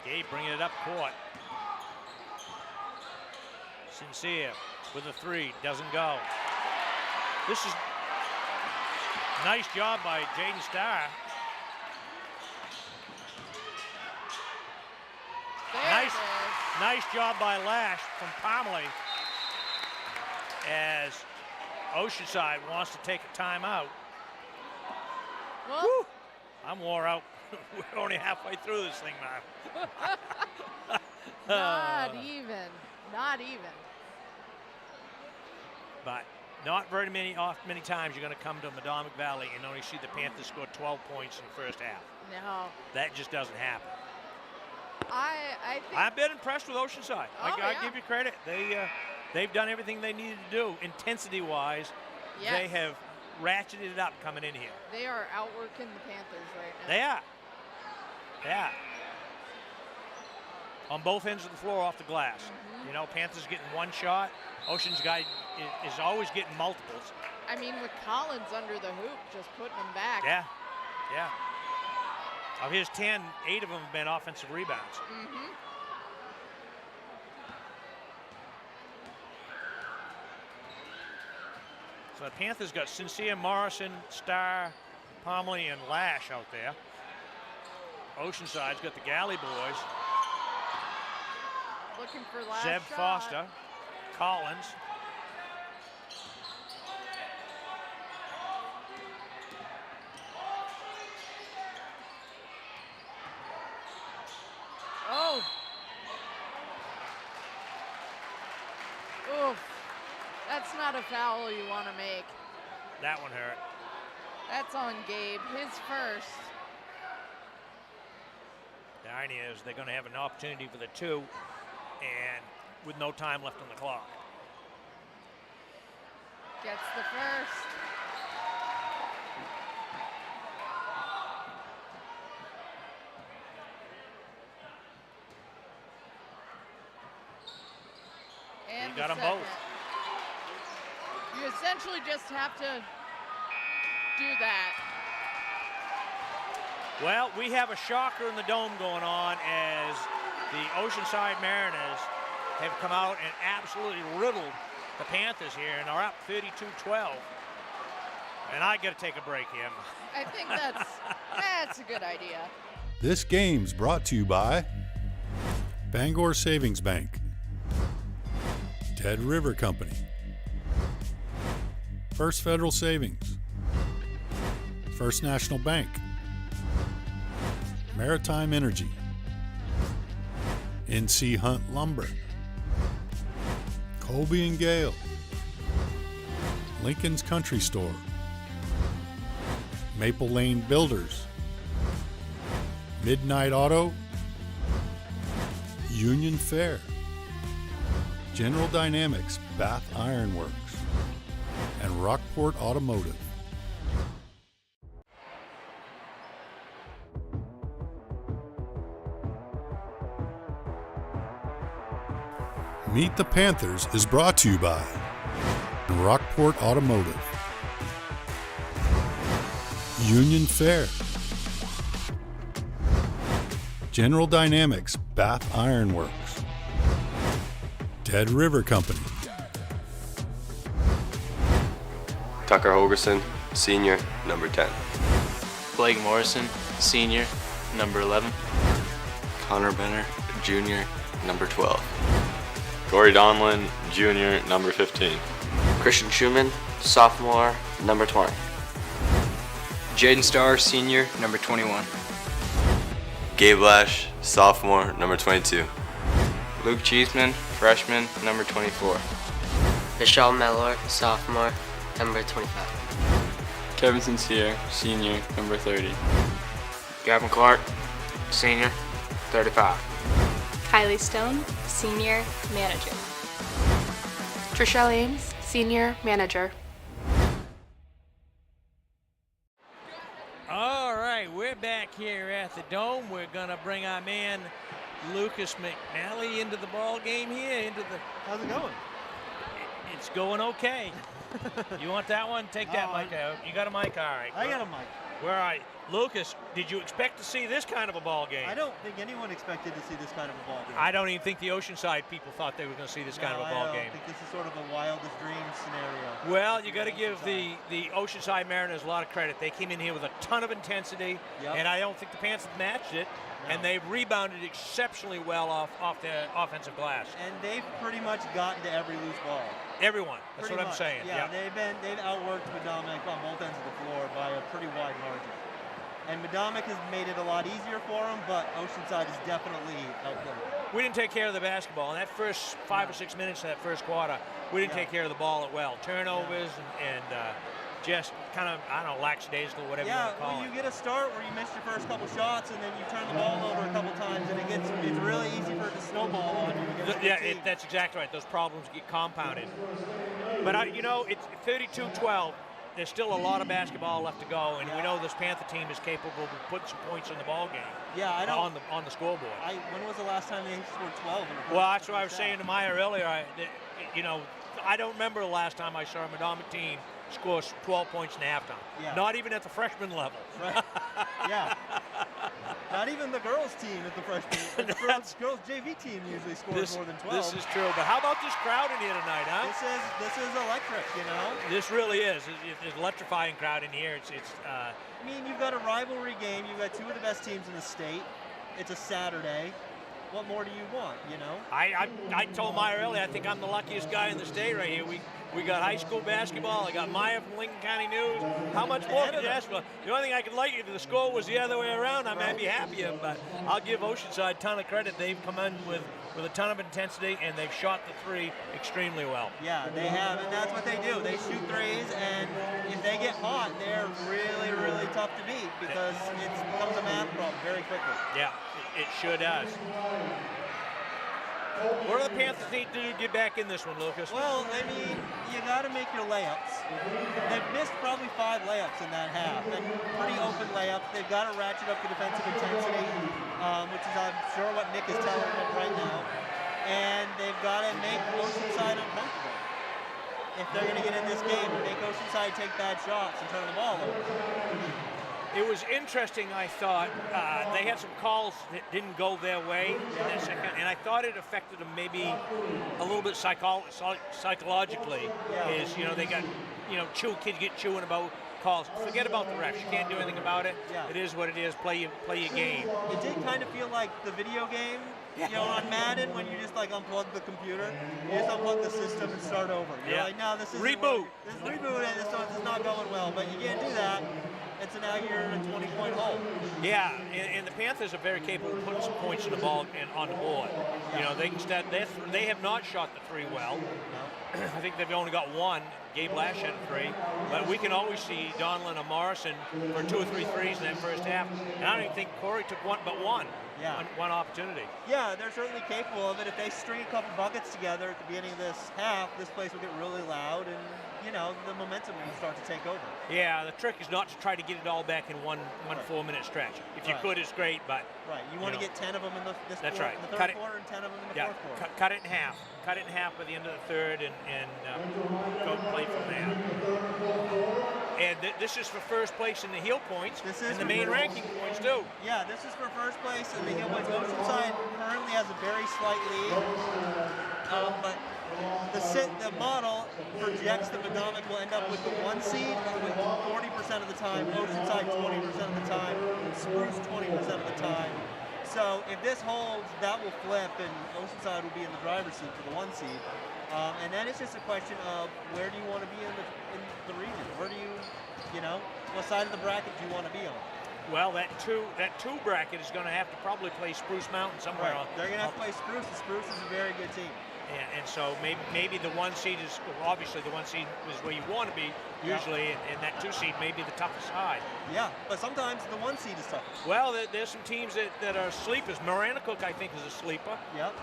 Speaker 3: Gabe bringing it up court. Sincere with a 3, doesn't go. This is nice job by Jaden Starr.
Speaker 4: There it is.
Speaker 3: Nice job by Lash from Pomeroy as Oceanside wants to take a timeout.
Speaker 4: Well,
Speaker 3: Whew. I'm wore out. We're only halfway through this thing now.
Speaker 4: not even.
Speaker 3: But not very many times you're going to come to Medomak Valley and only see the Panthers score 12 points in the first half.
Speaker 4: No.
Speaker 3: That just doesn't happen.
Speaker 4: I think
Speaker 3: I've been impressed with Oceanside.
Speaker 4: Oh,
Speaker 3: I
Speaker 4: yeah.
Speaker 3: give you credit. They've done everything they needed to do. Intensity-wise,
Speaker 4: yes,
Speaker 3: they have ratcheted it up coming in here.
Speaker 4: they are outworking the Panthers right now.
Speaker 3: They are. Yeah. on both ends of the floor off the glass. You know, Panther's getting one shot. Oceanside is always getting multiples.
Speaker 4: I mean, with Collins under the hoop, just putting them back.
Speaker 3: Yeah, yeah. Of his 10, 8 of them have been offensive rebounds. So the Panthers got Sincere, Morrison, Starr, Pomley, and Lash out there. Oceanside's got the Galley boys.
Speaker 4: Looking for last
Speaker 3: Zeb
Speaker 4: shot.
Speaker 3: Foster, Collins.
Speaker 4: Oh. Oof. That's not a foul you want to make.
Speaker 3: That one hurt.
Speaker 4: That's on Gabe, his first.
Speaker 3: The irony is they're going to have an opportunity for the 2 and with no time left on the clock.
Speaker 4: Gets the first. And
Speaker 3: You got them
Speaker 4: second.
Speaker 3: both.
Speaker 4: You essentially just have to do that.
Speaker 3: Well, we have a shocker in the dome going on as the Oceanside Mariners have come out and absolutely riddled the Panthers here and are up 32-12. And I got to take a break here.
Speaker 4: I think that's a good idea.
Speaker 2: This game's brought to you by Bangor Savings Bank, Dead River Company, First Federal Savings, First National Bank, Maritime Energy, NC Hunt Lumber, Colby and Gale, Lincoln's Country Store, Maple Lane Builders, Midnight Auto, Union Fair, General Dynamics Bath Iron Works, and Rockport Automotive. Meet the Panthers is brought to you by Rockport Automotive, Union Fair, General Dynamics Bath Iron Works, Dead River Company,
Speaker 5: Tucker Holgerson, Senior, number 10.
Speaker 9: Blake Morrison, Senior, number 11.
Speaker 5: Connor Benner, Junior, number 12.
Speaker 7: Corey Donlin, Junior, number 15.
Speaker 8: Christian Schumann, sophomore, number 20.
Speaker 9: Jaden Starr, Senior, number 21.
Speaker 5: Gabe Lash, Sophomore, number 22.
Speaker 9: Luke Cheeseman, Freshman, number 24.
Speaker 8: Michelle Mellor, sophomore, number 25.
Speaker 6: Kevin Sincere, Senior, number 30.
Speaker 9: Gavin Clark, Senior, 35.
Speaker 10: Kylie Stone, Senior, Manager.
Speaker 11: Trishelle Ames, Senior, Manager.
Speaker 3: All right, we're back here at the Dome. We're going to bring our man Lucas McNally into the ball game here.
Speaker 12: How's it going?
Speaker 3: It's going okay. You want that one? Take that mic out. You got a mic? All right.
Speaker 12: I got a mic.
Speaker 3: Where are you? Lucas, did you expect to see this kind of a ball game?
Speaker 12: I don't think anyone expected to see this kind of a ball game.
Speaker 3: I don't even think the Oceanside people thought they were going to see this kind of a ball game.
Speaker 12: I think this is sort of a wildest dreams scenario.
Speaker 3: Well, you got to give the Oceanside Mariners a lot of credit. They came in here with a ton of intensity, and I don't think the Panthers matched it. No. And they've rebounded exceptionally well off their offensive glass.
Speaker 12: And they've pretty much gotten to every loose ball.
Speaker 3: Everyone. That's
Speaker 12: pretty
Speaker 3: what I'm saying.
Speaker 12: Yeah, they've outworked Medomak on both ends of the floor by a pretty wide margin. And Medomak has made it a lot easier for them, but Oceanside is definitely outplayed.
Speaker 3: We didn't take care of the basketball. In that first 5 or 6 minutes of that first quarter, we didn't take care of the ball well. Turnovers and just kind of, I don't know, lackadaisical, whatever you want to call it.
Speaker 12: Yeah, when you get a start where you miss your first couple shots and then you turn the ball over a couple times and it's really easy for it to snowball on you.
Speaker 3: That's exactly right. Those problems get compounded. But, you know, it's 32-12. there's still a lot of basketball left to go, and we know this Panther team is capable of putting some points in the ball game.
Speaker 12: Yeah, I don't.
Speaker 3: On the scoreboard.
Speaker 12: When was the last time they scored 12?
Speaker 3: Well, that's what I was saying to Maya earlier. I don't remember the last time I saw a Medomak team score 12 points in halftime.
Speaker 12: Yeah.
Speaker 3: Not even at the freshman level.
Speaker 12: Right. Yeah. Not even the girls team at the freshman. The girls JV team usually scores more than 12.
Speaker 3: This is true. But how about this crowd in here tonight, huh?
Speaker 12: This is electric, you know.
Speaker 3: This really is. It's an electrifying crowd in here.
Speaker 12: I mean, you've got a rivalry game. You've got two of the best teams in the state. It's a Saturday. What more do you want, you know?
Speaker 3: I told Maya earlier, I think I'm the luckiest guy in the state right here. We got high school basketball. I got Maya from Lincoln County News. How much more could you ask for? The only thing I could like, if the score was the other way around, I might be happier. But I'll give Oceanside a ton of credit. They've come in with a ton of intensity, and they've shot the three extremely well.
Speaker 12: Yeah, they have, and that's what they do. They shoot threes, and if they get hot, they're really, really tough to beat because it becomes a math problem very quickly.
Speaker 3: Yeah, it sure does. What do the Panthers need to do to get back in this one, Lucas?
Speaker 12: Well, I mean, you got to make your layups. They've missed probably 5 layups in that half, and pretty open layups. They've got to ratchet up the defensive intensity, which is, I'm sure, what Nick is telling them right now. And they've got to make Oceanside uncomfortable. If they're going to get in this game, make Oceanside take bad shots and turn the ball over.
Speaker 3: It was interesting, I thought. They had some calls that didn't go their way in that second, and I thought it affected them maybe a little bit psychologically.
Speaker 12: Yeah.
Speaker 3: They got, kids get chewing about calls. Forget about the refs. You can't do anything about it.
Speaker 12: Yeah.
Speaker 3: It is what it is. Play your game.
Speaker 12: It did kind of feel like the video game. On Madden, when you just unplug the computer, you just unplug the system and start over. You're like, no, this is
Speaker 3: reboot.
Speaker 12: This is rebooted, so it's not going well. But you can't do that. And so now you're in a 20-point hole.
Speaker 3: Yeah, and the Panthers are very capable of putting some points in the ball and on the board.
Speaker 12: Yeah.
Speaker 3: They can start. They have not shot the three well.
Speaker 12: No.
Speaker 3: I think they've only got one. Gabe Lash had a 3, but we can always see Donlin or Morrison for 2 or 3 threes in that first half. And I don't even think Corey took one opportunity.
Speaker 12: Yeah, they're certainly capable of it. If they string a couple buckets together at the beginning of this half, this place will get really loud, and the momentum will start to take over.
Speaker 3: Yeah, the trick is not to try to get it all back in one 4-minute stretch. If you could, it's great, but
Speaker 12: right, you want to get 10 of them in the third quarter and 10 of them in the fourth quarter.
Speaker 3: Cut it in half. Cut it in half by the end of the third, and go play from there. And this is for first place in the heel points and the main ranking points too.
Speaker 12: Yeah, this is for first place in the heel points. Oceanside currently has a very slight lead, but the model projects that Medomak will end up with the 1 seed with 40% of the time, Oceanside 20% of the time, Spruce 20% of the time. So if this holds, that will flip, and Oceanside will be in the driver's seat for the 1 seed. And then it's just a question of where do you want to be in the region? Where do you what side of the bracket do you want to be on?
Speaker 3: Well, that two bracket is going to have to probably play Spruce Mountain somewhere.
Speaker 12: Right. They're going to have to play Spruce, and Spruce is a very good team.
Speaker 3: And so maybe the 1 seed is, obviously the 1 seed is where you want to be usually, and that 2 seed may be the toughest side.
Speaker 12: Yeah, but sometimes the 1 seed is tough.
Speaker 3: Well, there's some teams that are sleepers. Maranacook, I think, is a sleeper.
Speaker 12: Yep.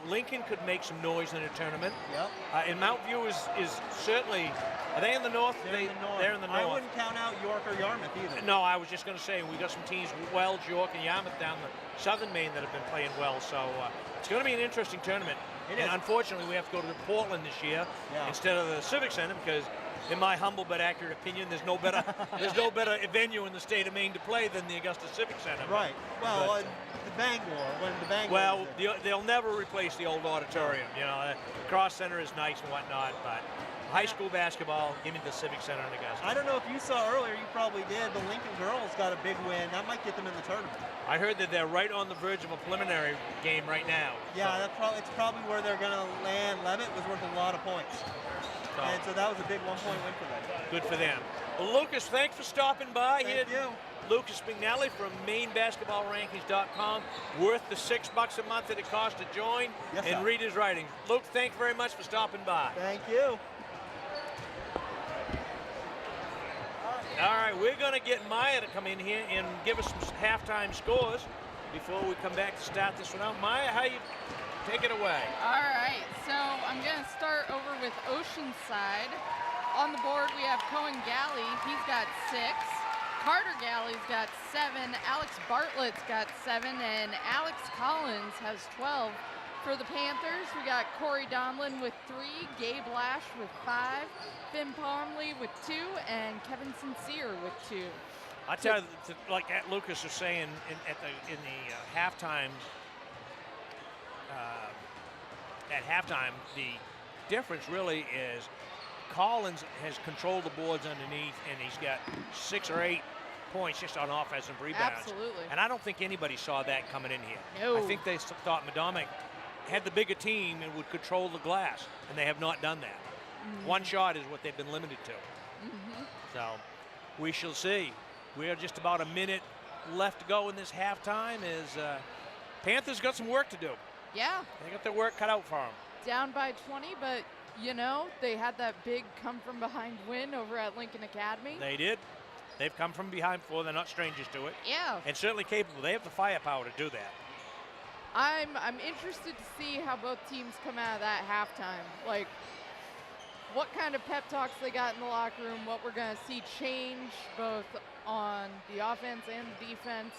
Speaker 3: Lincoln could make some noise in a tournament.
Speaker 12: Yep.
Speaker 3: And Mount View is certainly, are they in the north?
Speaker 12: They're in the north. I wouldn't count out York or Yarmouth either.
Speaker 3: No, I was just going to say, we got some teams, Wells, York, and Yarmouth down the southern Maine that have been playing well. So it's going to be an interesting tournament. And unfortunately, we have to go to Portland this year instead of the Civic Center because, in my humble but accurate opinion, there's no better venue in the state of Maine to play than the Augusta Civic Center.
Speaker 12: Right. Well, the Bangor.
Speaker 3: Well, they'll never replace the old auditorium. The Cross Center is nice and whatnot, but high school basketball, give me the Civic Center in Augusta.
Speaker 12: I don't know if you saw earlier, you probably did, the Lincoln girls got a big win. That might get them in the tournament.
Speaker 3: I heard that they're right on the verge of a preliminary game right now.
Speaker 12: Yeah, it's probably where they're going to land. Levitt was worth a lot of points. And so that was a big 1-point win for them.
Speaker 3: Good for them. Well, Lucas, thanks for stopping by.
Speaker 12: Thank you.
Speaker 3: Lucas McNally from MaineBasketballRankings.com. Worth the $6 a month that it costs to join and read his writings. Luke, thanks very much for stopping by.
Speaker 12: Thank you.
Speaker 3: All right, we're going to get Maya to come in here and give us some halftime scores before we come back to start this one out. Maya, how you take it away?
Speaker 4: All right, so I'm going to start over with Oceanside. On the board, we have Cohen Galley. He's got 6. Carter Galley's got 7. Alex Bartlett's got 7. And Alex Collins has 12. For the Panthers, we got Corey Donlin with 3. Gabe Lash with 5. Finn Palmley with 2. And Kevin Sincere with 2.
Speaker 3: I tell you, like Lucas was saying in the halftime, at halftime, the difference really is Collins has controlled the boards underneath, and he's got 6 or 8 points just on offensive rebounds.
Speaker 4: Absolutely.
Speaker 3: And I don't think anybody saw that coming in here.
Speaker 4: No.
Speaker 3: I think they thought Medomak had the bigger team and would control the glass, and they have not done that. Mm-hmm. One shot is what they've been limited to.
Speaker 4: Mm-hmm.
Speaker 3: So we shall see. We are just about a minute left to go in this halftime. Panthers got some work to do.
Speaker 4: Yeah.
Speaker 3: They got their work cut out for them.
Speaker 4: Down by 20, but, you know, they had that big come-from-behind win over at Lincoln Academy.
Speaker 3: They did. They've come from behind before. They're not strangers to it.
Speaker 4: Yeah.
Speaker 3: And certainly capable. They have the firepower to do that.
Speaker 4: I'm interested to see how both teams come out of that halftime. Like, what kind of pep talks they got in the locker room, what we're going to see change both on the offense and the defense,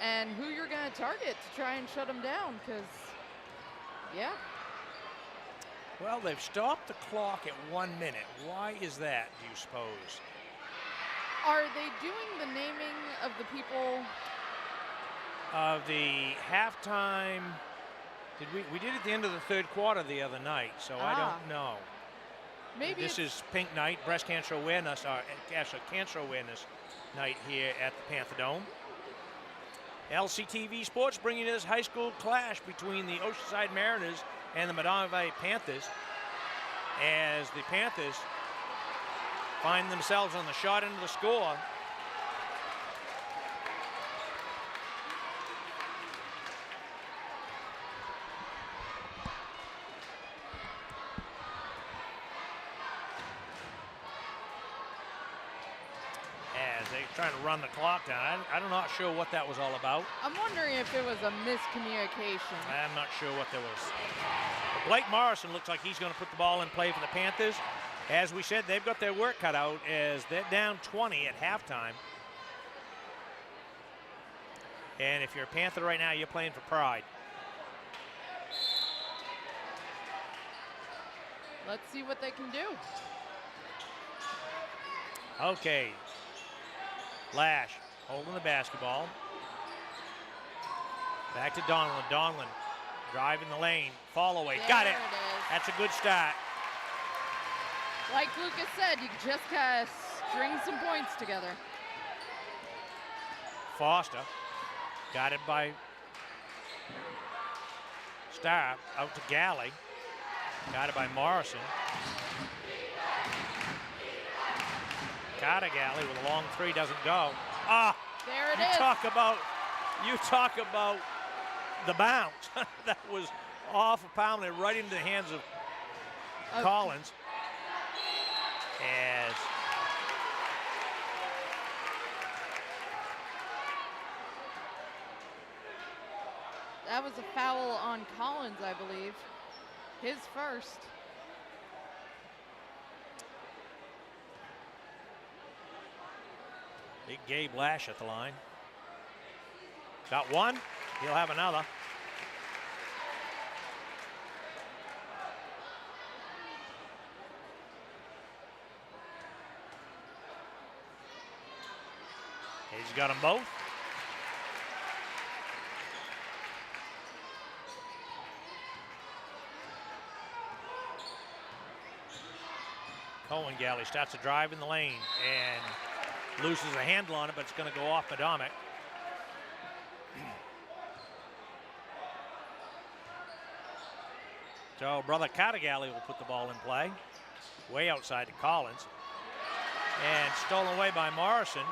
Speaker 4: and who you're going to target to try and shut them down, because, yeah.
Speaker 3: Well, they've stopped the clock at 1 minute. Why is that, do you suppose?
Speaker 4: Are they doing the naming of the people?
Speaker 3: Of the halftime, we did at the end of the third quarter the other night, so I don't know.
Speaker 4: Maybe
Speaker 3: this is Pink Night, Breast Cancer Awareness, Cancer Awareness Night here at the Panther Dome. LCTV Sports bringing this high school clash between the Oceanside Mariners and the Medomak Valley Panthers, as the Panthers find themselves on the short end of the score. As they're trying to run the clock down. I'm not sure what that was all about.
Speaker 4: I'm wondering if it was a miscommunication.
Speaker 3: I'm not sure what there was. But Blake Morrison looks like he's going to put the ball in play for the Panthers. As we said, they've got their work cut out as they're down 20 at halftime. And if you're a Panther right now, you're playing for pride.
Speaker 4: Let's see what they can do.
Speaker 3: Okay. Lash holding the basketball. Back to Donlin. Donlin driving the lane. Fall away. Got it. That's a good start.
Speaker 4: Like Lucas said, you just got to string some points together.
Speaker 3: Foster got it by Starr. Out to Galley. Got it by Morrison. Carter Galley with a long 3, doesn't go.
Speaker 4: There it is.
Speaker 3: You talk about the bounce. That was off of Palmer, right into the hands of Collins. As
Speaker 4: that was a foul on Collins, I believe. His first.
Speaker 3: Big Gabe Lash at the line. Got one. He'll have another. He's got them both. Cohen Galley starts to drive in the lane and loses a handle on it, but it's going to go off Medomak. So brother Carter Galley will put the ball in play. Way outside to Collins. And stolen away by Morrison.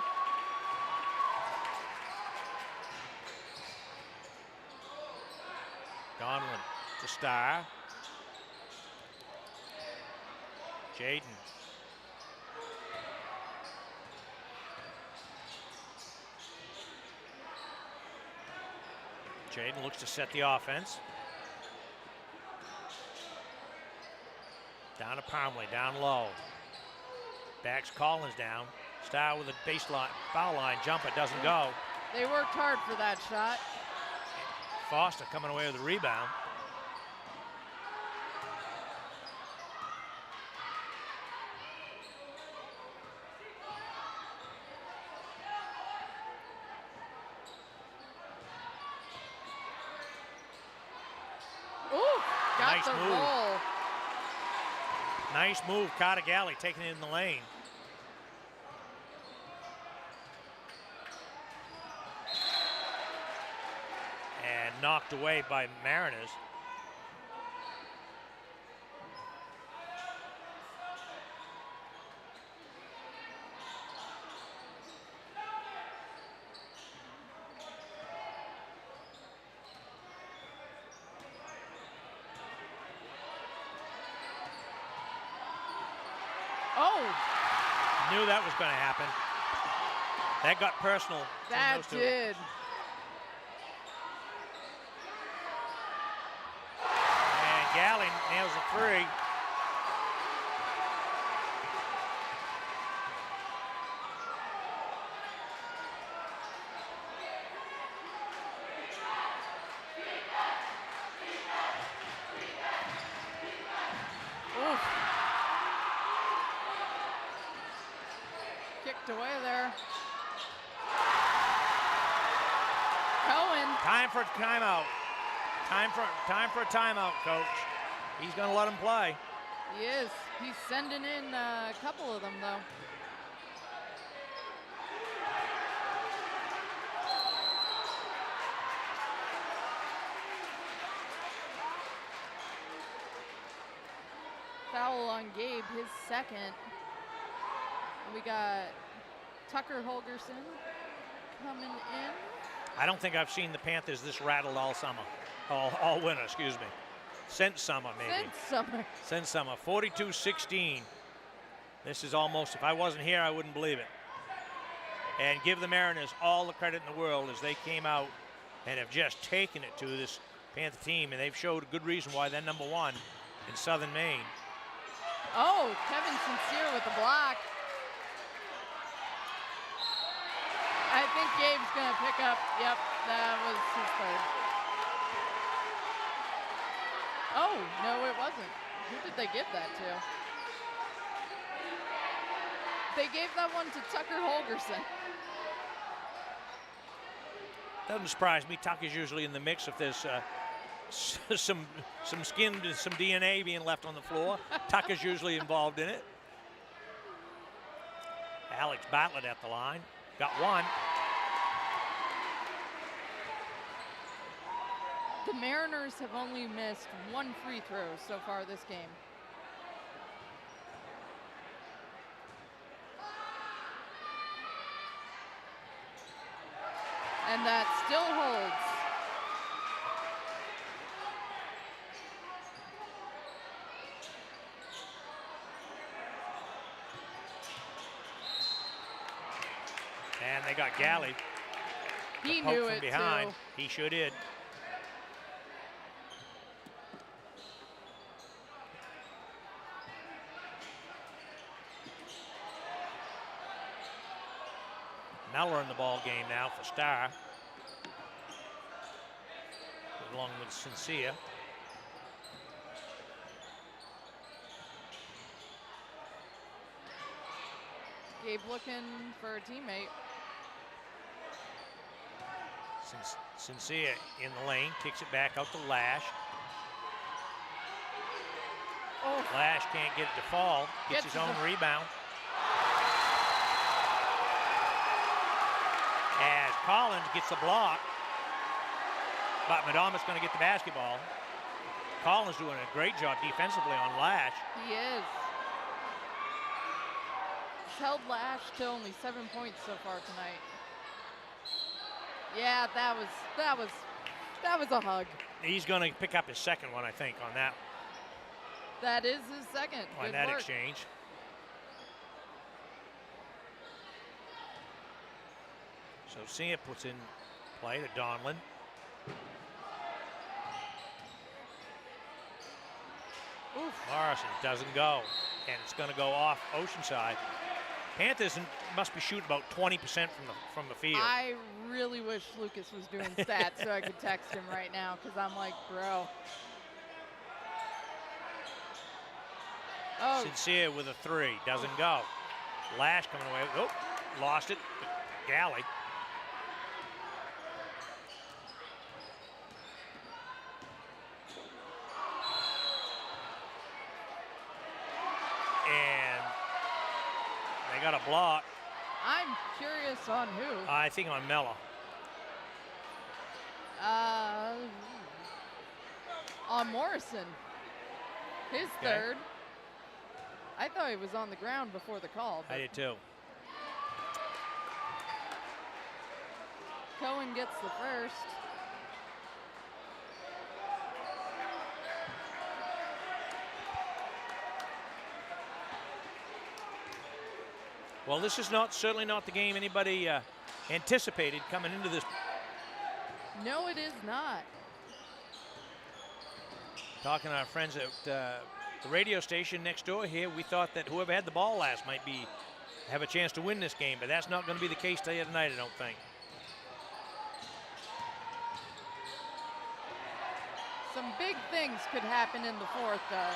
Speaker 3: Donlin to Starr. Jaden. Jaden looks to set the offense. Down to Palmley, down low. Backs Collins down. Star with a baseline foul line jumper, doesn't go.
Speaker 4: They worked hard for that shot.
Speaker 3: Foster coming away with the rebound.
Speaker 4: Ooh, got
Speaker 3: Nice
Speaker 4: the
Speaker 3: move.
Speaker 4: roll.
Speaker 3: Nice move, Carter Galley taking it in the lane. And knocked away by Mariners.
Speaker 4: Oh,
Speaker 3: Knew that was going to happen. That got personal. between
Speaker 4: that
Speaker 3: those two.
Speaker 4: did.
Speaker 3: And Galley nails a three.
Speaker 4: Oof. Kicked away there. Cohen.
Speaker 3: Time for a timeout. Time for a timeout, coach. He's going to let him play.
Speaker 4: He is. He's sending in a couple of them, though. Foul on Gabe, his second. We got Tucker Holgerson coming in.
Speaker 3: I don't think I've seen the Panthers this rattled all summer. All winter, excuse me. Since summer, maybe. Since summer. 42-16. This is almost, if I wasn't here, I wouldn't believe it. And give the Mariners all the credit in the world as they came out and have just taken it to this Panther team, and they've showed a good reason why they're number one in Southern Maine.
Speaker 4: Oh, Kevin Sincere with the block. I think Gabe's going to pick up. Yep, that was his third. Oh, no, it wasn't. Who did they give that to? They gave that one to Tucker Holgerson.
Speaker 3: Doesn't surprise me. Tucker's usually in the mix if there's some skin, some DNA being left on the floor. Tucker's usually involved in it. Alex Bartlett at the line. Got one.
Speaker 4: The Mariners have only missed one free throw so far this game. And that still holds.
Speaker 3: And they got Galley.
Speaker 4: He
Speaker 3: Poke
Speaker 4: knew
Speaker 3: from
Speaker 4: it
Speaker 3: behind.
Speaker 4: too.
Speaker 3: He sure did. Meller in the ball game now for Star. Along with Sincere.
Speaker 4: Gabe looking for a teammate.
Speaker 3: Sincere in the lane, kicks it back out to Lash.
Speaker 4: Oh.
Speaker 3: Lash can't get it to fall, gets his own rebound. As Collins gets the block, but Medomak's going to get the basketball. Collins doing a great job defensively on Lash.
Speaker 4: He is. He's held Lash to only 7 points so far tonight. Yeah, that was a hug.
Speaker 3: He's going to pick up his second one, I think, on that.
Speaker 4: That is his second.
Speaker 3: On
Speaker 4: Good
Speaker 3: that
Speaker 4: work.
Speaker 3: exchange. So Sia puts in play to Donlin.
Speaker 4: Oof.
Speaker 3: Morrison doesn't go, and it's going to go off Oceanside. Panthers must be shooting about 20% from the field.
Speaker 4: I really wish Lucas was doing stats so I could text him right now, because I'm like, bro. Oh.
Speaker 3: Sincere with a 3, doesn't go. Lash coming away. Oh, lost it. Galley. And they got a block.
Speaker 4: I'm curious on who.
Speaker 3: I think on Mella.
Speaker 4: On Morrison. His third. I thought he was on the ground before the call.
Speaker 3: I did too.
Speaker 4: Cohen gets the first.
Speaker 3: Well, this is certainly not the game anybody anticipated coming into this.
Speaker 4: No, it is not.
Speaker 3: Talking to our friends at the radio station next door here, we thought that whoever had the ball last might have a chance to win this game, but that's not going to be the case tonight, I don't think.
Speaker 4: Some big things could happen in the fourth, though,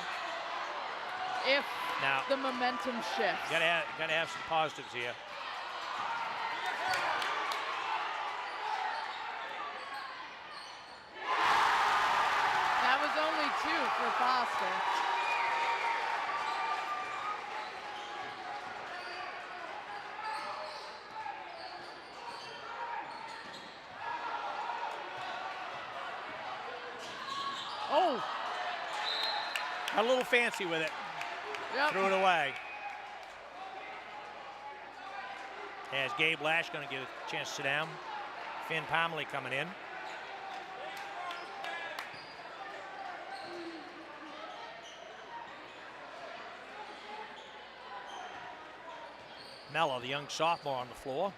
Speaker 4: if the momentum shifts.
Speaker 3: Got to have some positives here.
Speaker 4: That was only 2 for Foster. Oh!
Speaker 3: Got a little fancy with it.
Speaker 4: Yep.
Speaker 3: Threw it away. As Gabe Lash going to get a chance to sit down. Finn Pomerley coming in. Mello, the young sophomore, on the floor.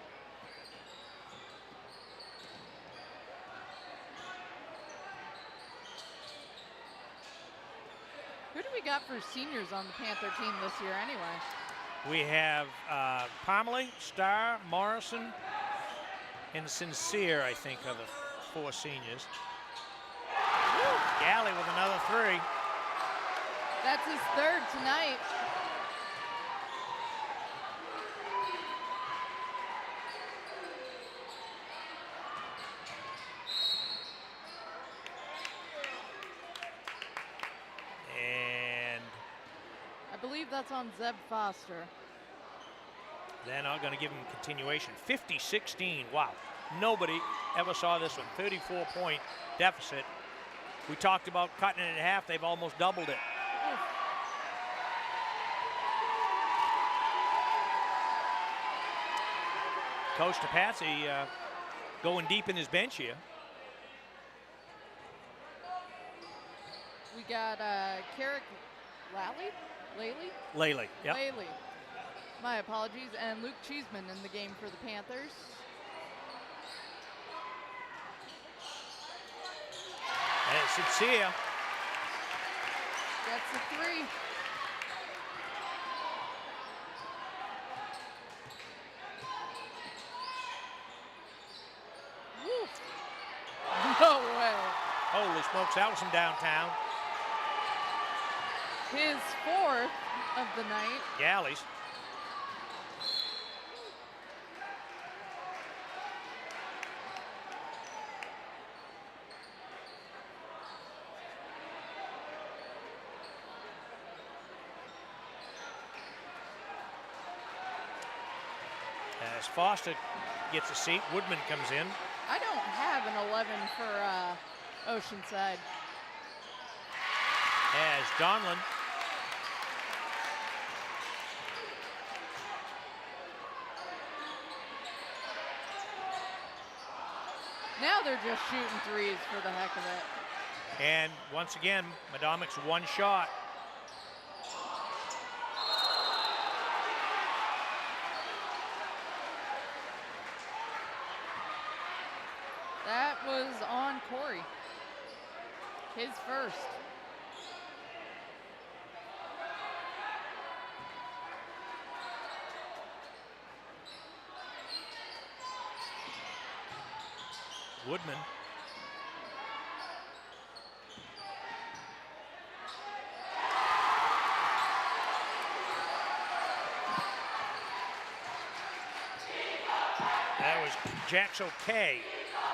Speaker 4: Who do we got for seniors on the Panther team this year anyway?
Speaker 3: We have Pomerley, Starr, Morrison, and Sincere, I think, are the 4 seniors. Galley with another 3.
Speaker 4: That's his 3rd tonight. I believe that's on Zeb Foster.
Speaker 3: They're not going to give him continuation. 50-16. Wow. Nobody ever saw this one. 34-point deficit. We talked about cutting it in half. They've almost doubled it. Coach DePatsy going deep in his bench here.
Speaker 4: We got Carrick
Speaker 3: Laley, yep.
Speaker 4: Laley. My apologies. And Luke Cheeseman in the game for the Panthers.
Speaker 3: And it's Sincere.
Speaker 4: That's a 3. Woo. No way.
Speaker 3: Holy smokes, that was from downtown.
Speaker 4: His 4th of the night.
Speaker 3: Galleys. As Foster gets a seat, Woodman comes in.
Speaker 4: I don't have an 11 for Oceanside.
Speaker 3: As Donlin
Speaker 4: now they're just shooting 3s for the heck of it.
Speaker 3: And once again, Medomac's 1 shot.
Speaker 4: That was on Corey. His first.
Speaker 3: Woodman. That was Jack's okay.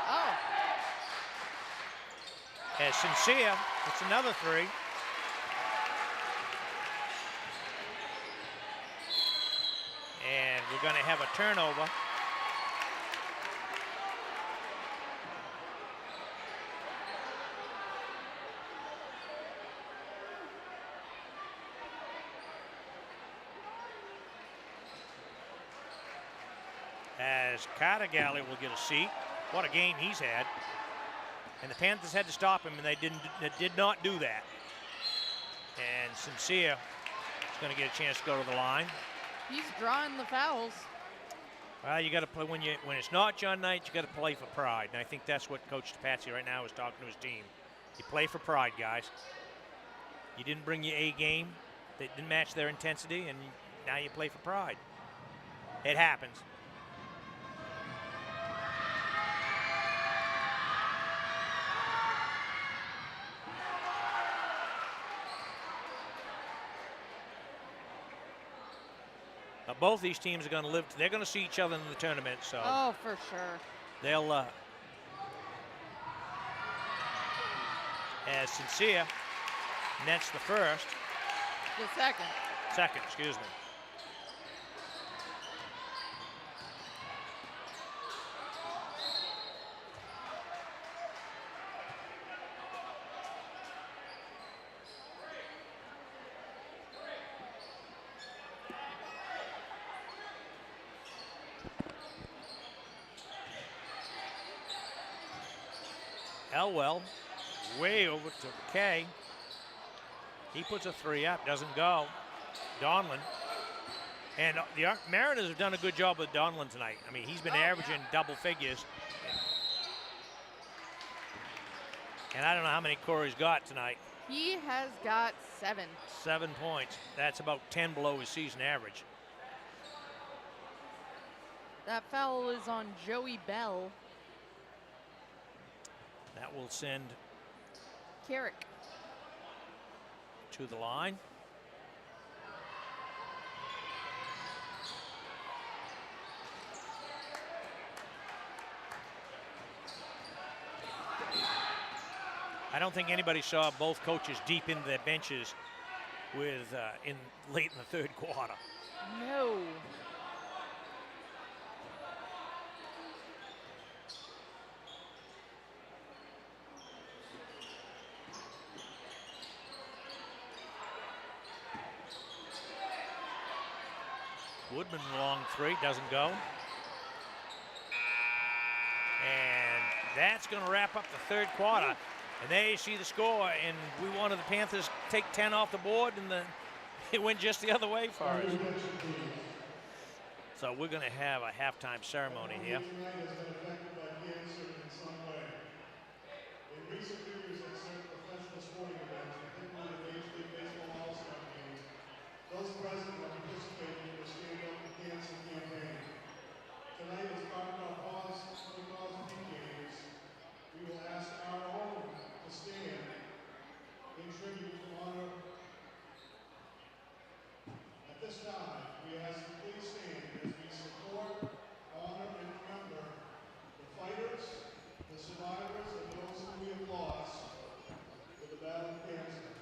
Speaker 4: Oh.
Speaker 3: As Sincere, it's another three. And we're going to have a turnover. As Carter Galley will get a seat. What a game he's had. And the Panthers had to stop him, and they did not do that. And Sincere is going to get a chance to go to the line.
Speaker 4: He's drawing the fouls.
Speaker 3: Well, you got to play when it's not John Knight. You got to play for pride, and I think that's what Coach Patsy right now is talking to his team. You play for pride, guys. You didn't bring your A game. They didn't match their intensity, and now you play for pride. It happens. Both these teams are going to live. They're going to see each other in the tournament. So.
Speaker 4: Oh, for sure.
Speaker 3: They'll. As Sincere nets the first.
Speaker 4: The second.
Speaker 3: Second, excuse me. Elwell, way over to Kay. He puts a three up, doesn't go. Donlin. And the Mariners have done a good job with Donlin tonight. I mean, he's been averaging double figures. And I don't know how many Corey's got tonight.
Speaker 4: He has got 7.
Speaker 3: 7 points. That's about 10 below his season average.
Speaker 4: That foul is on Joey Bell.
Speaker 3: That will send
Speaker 4: Carrick
Speaker 3: to the line. I don't think anybody saw both coaches deep into their benches with late in the third quarter.
Speaker 4: No.
Speaker 3: Woodman long three, doesn't go. And that's going to wrap up the third quarter. And there you see the score, and we wanted the Panthers to take 10 off the board, and it went just the other way for us. So we're going to have a halftime ceremony here.
Speaker 2: In recent years at certain professional sporting events, particularly the Major League Baseball All-Star games, those present are participating in the Stand Up to Cancer campaign. Tonight, as part of our Pause for the Cause of games, we will ask our own to stand in tribute to honor. At this time, we ask you please stand as we support, honor, and remember the fighters, the survivors, and those whom we have lost with the battle of cancer.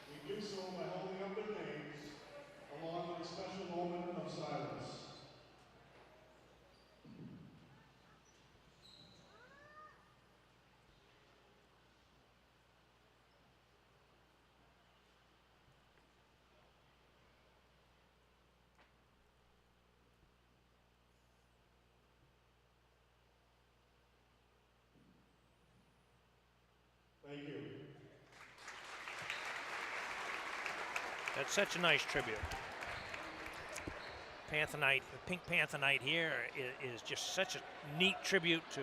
Speaker 2: We do so by holding up their names along with a special moment of silence. Thank you.
Speaker 3: That's such a nice tribute. Panther Night, the Pink Panther Night here is just such a neat tribute to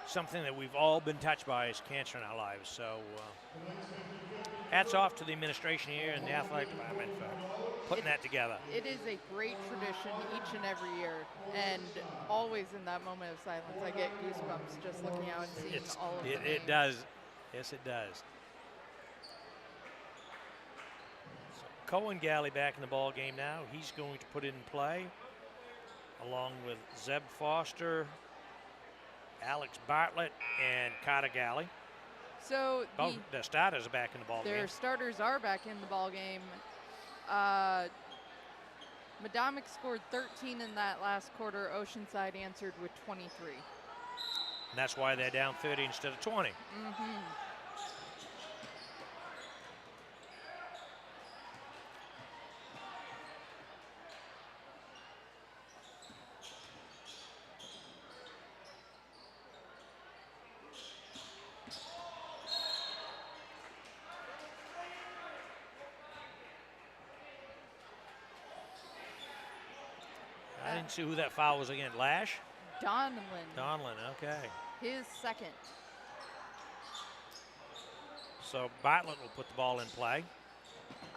Speaker 3: something that we've all been touched by as cancer in our lives. So hats off to the administration here and the athletic department for putting that together.
Speaker 4: It is a great tradition each and every year, and always in that moment of silence, I get goosebumps just looking out and seeing all of the names.
Speaker 3: It does. Yes, it does. So Cohen Galley back in the ball game now. He's going to put it in play, along with Zeb Foster, Alex Bartlett, and Carter Galley.
Speaker 4: So
Speaker 3: the starters are back in the ball game.
Speaker 4: Their starters are back in the ball game. Medomak scored 13 in that last quarter. Oceanside answered with 23.
Speaker 3: And that's why they're down 30 instead of 20. I didn't see who that foul was again. Lash?
Speaker 4: Donlin.
Speaker 3: Donlin, okay.
Speaker 4: His second.
Speaker 3: So Bartlett will put the ball in play.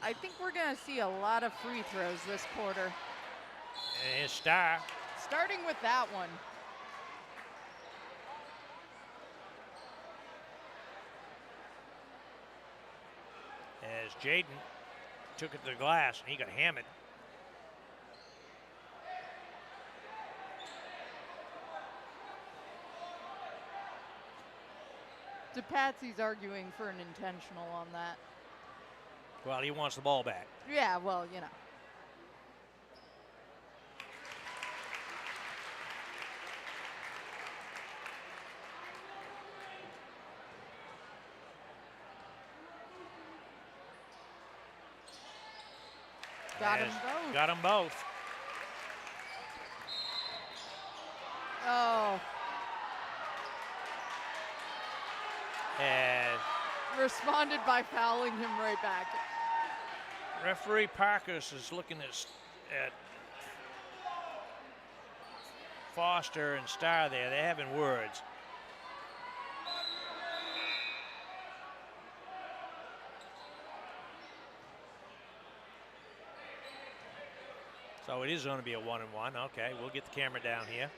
Speaker 4: I think we're going to see a lot of free throws this quarter.
Speaker 3: And his star.
Speaker 4: Starting with that one.
Speaker 3: As Jaden took it to the glass and he got hammered.
Speaker 4: DePatsy's arguing for an intentional on that.
Speaker 3: Well, he wants the ball back.
Speaker 4: Yeah, well, you know. Got them both.
Speaker 3: Got them both.
Speaker 4: Oh.
Speaker 3: And
Speaker 4: responded by fouling him right back.
Speaker 3: Referee Parkus is looking at Foster and Starr there. They're having words. So it is going to be a 1-1. Okay, we'll get the camera down here.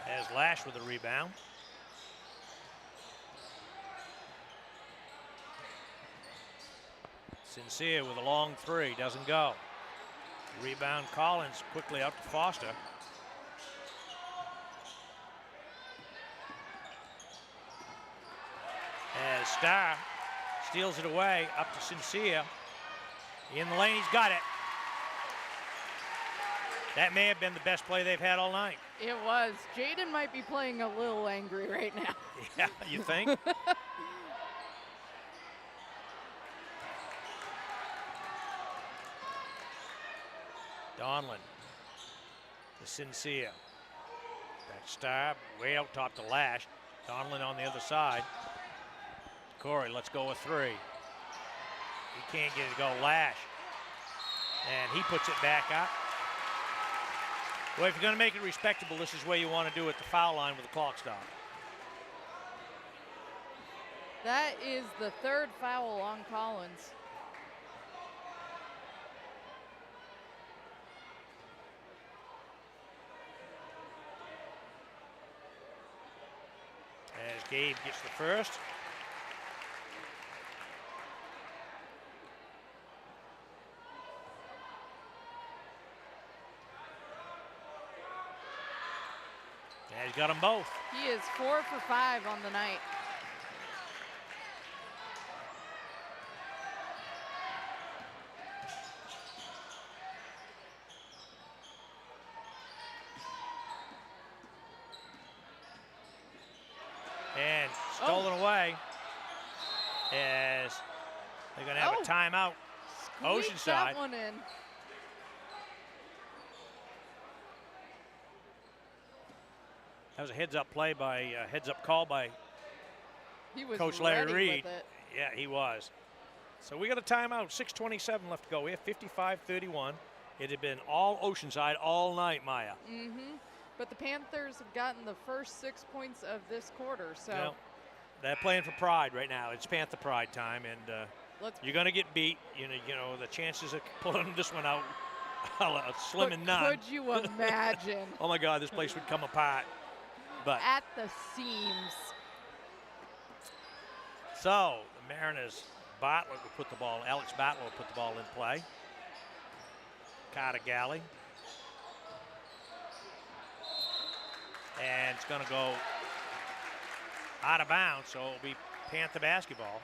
Speaker 3: As Lash with a rebound. Sincere with a long three, doesn't go. Rebound Collins quickly out to Foster. As Starr steals it away up to Sincere. In the lane, he's got it. That may have been the best play they've had all night.
Speaker 4: It was. Jaden might be playing a little angry right now.
Speaker 3: Yeah, you think? Donlin to Sincere. Back Starr, way out top to Lash. Donlin on the other side. Corey, let's go with three. He can't get it to go. Lash. And he puts it back up. Well, if you're going to make it respectable, this is where you want to do it, the foul line with the clock stop.
Speaker 4: That is the third foul on Collins.
Speaker 3: As Gabe gets the first. And he's got them both.
Speaker 4: He is 4 for 5 on the night.
Speaker 3: And stolen away as they're going to have a timeout. Oceanside.
Speaker 4: That one in.
Speaker 3: That was a heads-up play by heads-up call by
Speaker 4: he was
Speaker 3: Coach Larry
Speaker 4: ready
Speaker 3: Reed.
Speaker 4: with it.
Speaker 3: Yeah, he was. So we got a timeout, 6:27 left to go here, 55-31. It had been all Oceanside all night, Maya.
Speaker 4: Mm-hmm. But the Panthers have gotten the first 6 points of this quarter, so.
Speaker 3: Well, they're playing for pride right now. It's Panther pride time, and you're going to get beat. You know, the chances of pulling this one out are slim and none.
Speaker 4: Could you imagine?
Speaker 3: Oh, my God, this place would come apart. But
Speaker 4: at the seams.
Speaker 3: So the Mariners, Bartlett will put the ball, Alex Bartlett will put the ball in play. Carter Galley. And it's going to go out of bounds, so it'll be Panther basketball.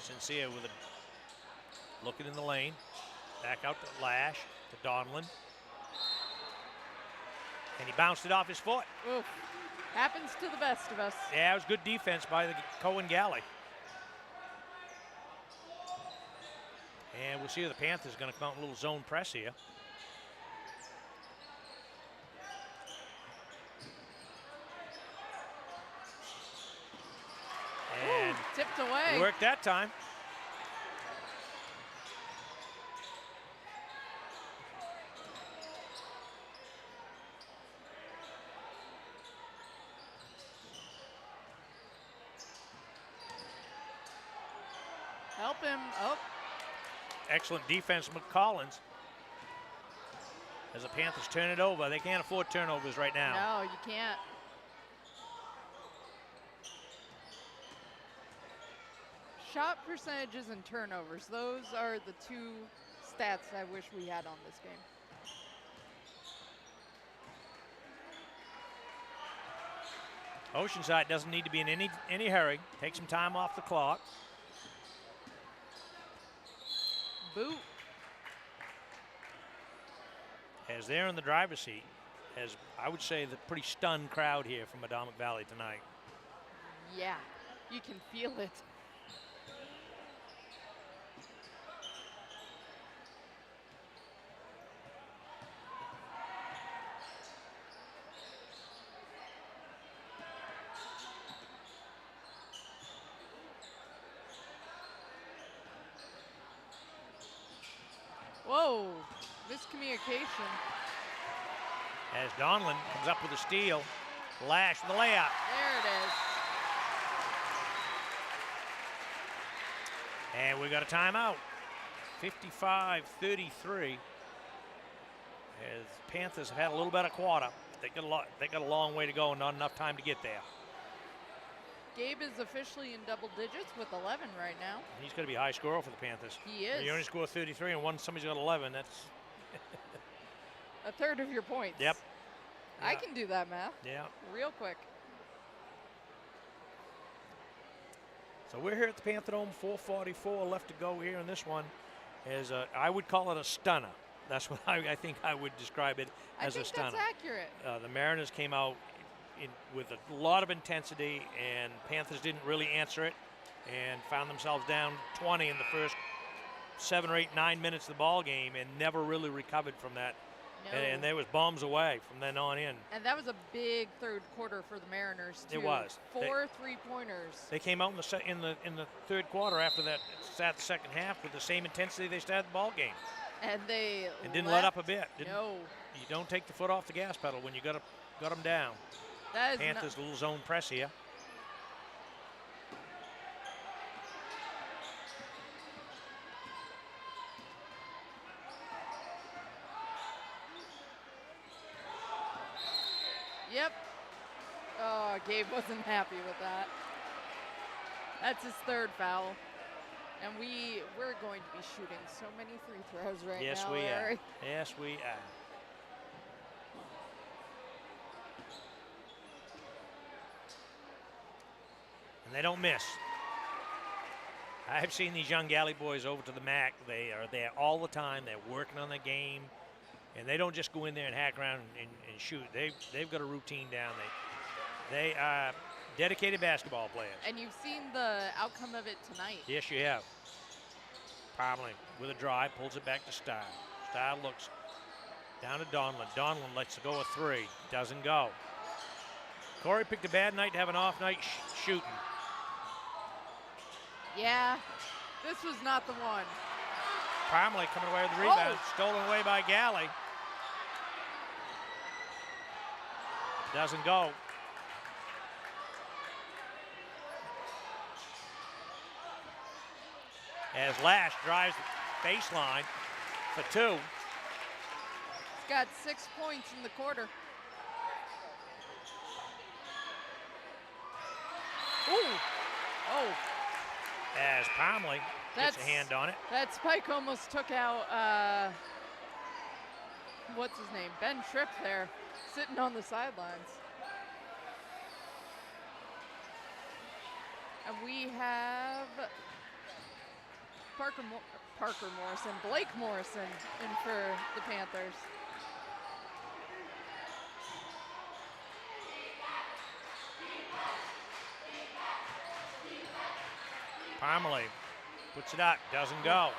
Speaker 3: Sincere with a looking in the lane. Back out to Lash, to Donlin. And he bounced it off his foot.
Speaker 4: Oof. Happens to the best of us.
Speaker 3: Yeah, it was good defense by the Cohen Galley. And we'll see if the Panthers going to come out in a little zone press here. And
Speaker 4: tipped away.
Speaker 3: Worked that time.
Speaker 4: Help him. Oh.
Speaker 3: Excellent defense from Collins. As the Panthers turn it over, they can't afford turnovers right now.
Speaker 4: No, you can't. Shot percentages and turnovers, those are the two stats I wish we had on this game.
Speaker 3: Oceanside doesn't need to be in any hurry. Take some time off the clock.
Speaker 4: Boot.
Speaker 3: As they're in the driver's seat, as I would say the pretty stunned crowd here from Medomak Valley tonight.
Speaker 4: Yeah, you can feel it. Whoa, miscommunication.
Speaker 3: As Donlin comes up with a steal, Lash with the layup.
Speaker 4: There it is.
Speaker 3: And we got a timeout. 55-33. As Panthers have had a little better quarter. They got a long way to go and not enough time to get there.
Speaker 4: Gabe is officially in double digits with 11 right now.
Speaker 3: He's going to be a high scorer for the Panthers.
Speaker 4: He is.
Speaker 3: You only score 33 and somebody's got 11. That's
Speaker 4: a third of your points.
Speaker 3: Yep.
Speaker 4: I can do that math.
Speaker 3: Yeah.
Speaker 4: Real quick.
Speaker 3: So we're here at the Panther Dome, 4:44 left to go here in this one. I would call it a stunner. That's what I think I would describe it as a stunner.
Speaker 4: That's accurate.
Speaker 3: The Mariners came out with a lot of intensity, and Panthers didn't really answer it and found themselves down 20 in the first 7 or 8, 9 minutes of the ball game and never really recovered from that.
Speaker 4: No.
Speaker 3: And there was bombs away from then on in.
Speaker 4: And that was a big third quarter for the Mariners too.
Speaker 3: It was.
Speaker 4: 4 3-pointers.
Speaker 3: They came out in the third quarter after that start the second half with the same intensity they started the ball game.
Speaker 4: And they
Speaker 3: didn't let up a bit.
Speaker 4: No.
Speaker 3: You don't take the foot off the gas pedal when you got them down.
Speaker 4: That is
Speaker 3: Panthers little zone press here.
Speaker 4: Yep. Oh, Gabe wasn't happy with that. That's his third foul. And we're going to be shooting so many free throws right now.
Speaker 3: Yes, we are. Yes, we are. And they don't miss. I've seen these young Galley boys over to the MAC. They are there all the time. They're working on the game. And they don't just go in there and hack around and shoot. They've got a routine down. They are dedicated basketball players.
Speaker 4: And you've seen the outcome of it tonight.
Speaker 3: Yes, you have. Parmalee with a drive, pulls it back to Starr. Starr looks, Down to Donlin. Donlin lets go a 3. Doesn't go. Corey picked a bad night to have an off night shooting.
Speaker 4: Yeah, this was not the one.
Speaker 3: Parmalee coming away with the rebound. Stolen away by Galley. Doesn't go. As Lash drives the baseline for 2.
Speaker 4: He's got 6 points in the quarter. Ooh. Oh.
Speaker 3: As Parmalee gets a hand on it.
Speaker 4: That spike almost took out, what's his name? Ben Tripp there, sitting on the sidelines. And we have Blake Morrison in for the Panthers.
Speaker 3: Parmalee puts it up, doesn't go.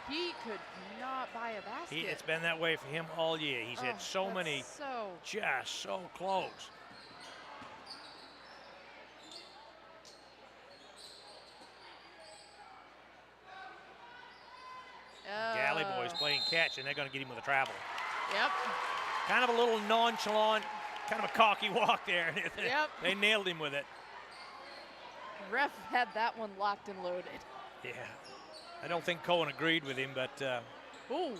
Speaker 4: He could not buy a basket.
Speaker 3: It's been that way for him all year. He's had so many, just so close. Galley boys playing catch, and they're going to get him with a travel.
Speaker 4: Yep.
Speaker 3: Kind of a little nonchalant, kind of a cocky walk there.
Speaker 4: Yep.
Speaker 3: They nailed him with it.
Speaker 4: Ref had that one locked and loaded.
Speaker 3: Yeah. I don't think Cohen agreed with him, but
Speaker 4: ooh.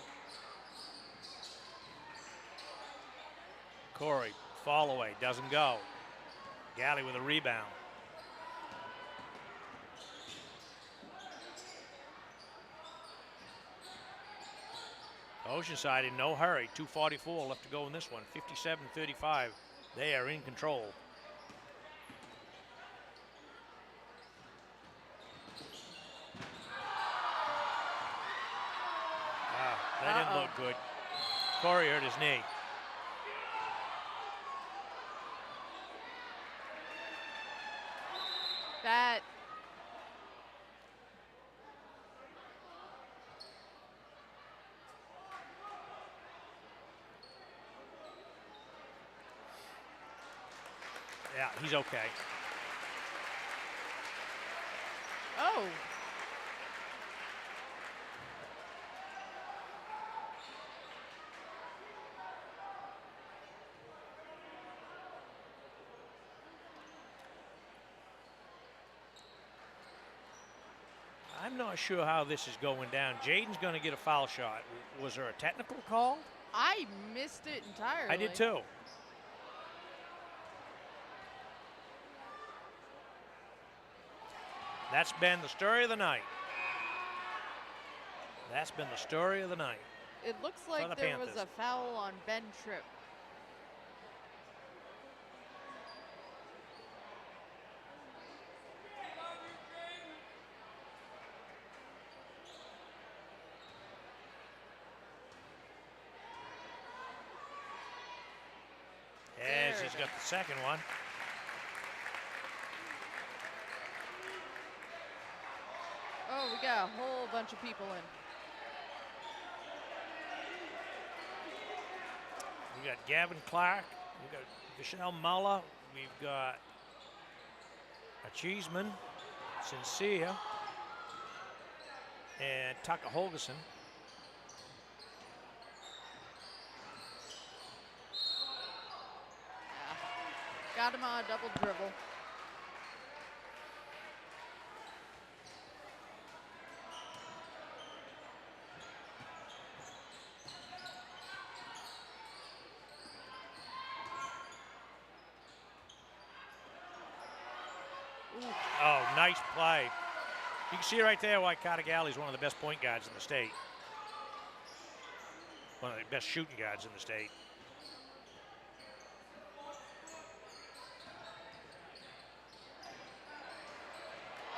Speaker 3: Corey, fall away, doesn't go. Galley with a rebound. Oceanside in no hurry. 2:44 left to go in this one. 57-35. They are in control. That didn't look good. Corey hurt his knee.
Speaker 4: That.
Speaker 3: Yeah, he's okay.
Speaker 4: Oh.
Speaker 3: I'm not sure how this is going down. Jaden's going to get a foul shot. Was there a technical call?
Speaker 4: I missed it entirely.
Speaker 3: I did too. That's been the story of the night. That's been the story of the night.
Speaker 4: It looks like there was a foul on Ben Tripp.
Speaker 3: As he's got the second one.
Speaker 4: Oh, we got a whole bunch of people in.
Speaker 3: We got Gavin Clark. We got Michelle Muller. We've got a Cheeseman, Sincere, and Tucker Holgerson.
Speaker 4: Got him on a double dribble.
Speaker 3: Oh, nice play. You can see right there why Carter Galley is one of the best point guards in the state. One of the best shooting guards in the state.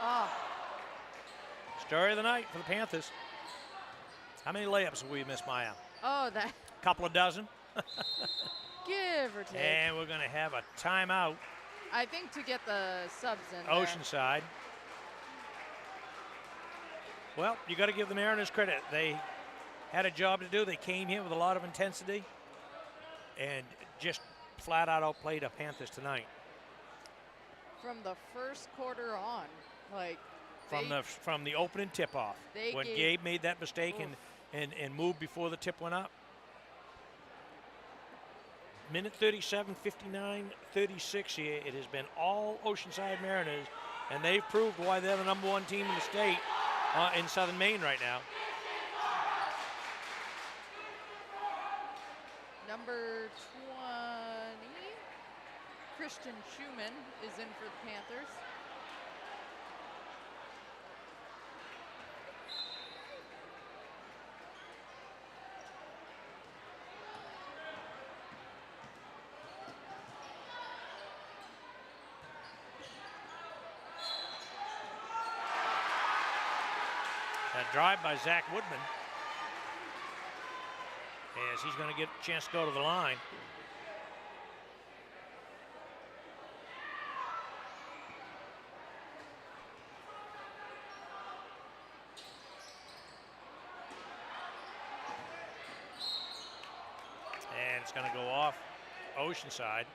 Speaker 4: Oh.
Speaker 3: Story of the night for the Panthers. How many layups have we missed, Maya?
Speaker 4: Oh, that.
Speaker 3: Couple of dozen.
Speaker 4: Give or take.
Speaker 3: And we're going to have a timeout.
Speaker 4: I think to get the subs in
Speaker 3: Oceanside. Well, you got to give the Mariners credit. They had a job to do. They came here with a lot of intensity and just flat out outplayed the Panthers tonight.
Speaker 4: From the first quarter on, like
Speaker 3: from the opening tip-off, when Gabe made that mistake and moved before the tip went up. Minute 37, 59, 36 here. It has been all Oceanside Mariners, and they've proved why they're the #1 team in the state in Southern Maine right now.
Speaker 4: Number 20, Christian Schumann is in for the Panthers.
Speaker 3: That drive by Zach Woodman, as he's going to get a chance to go to the line. And it's going to go off Oceanside.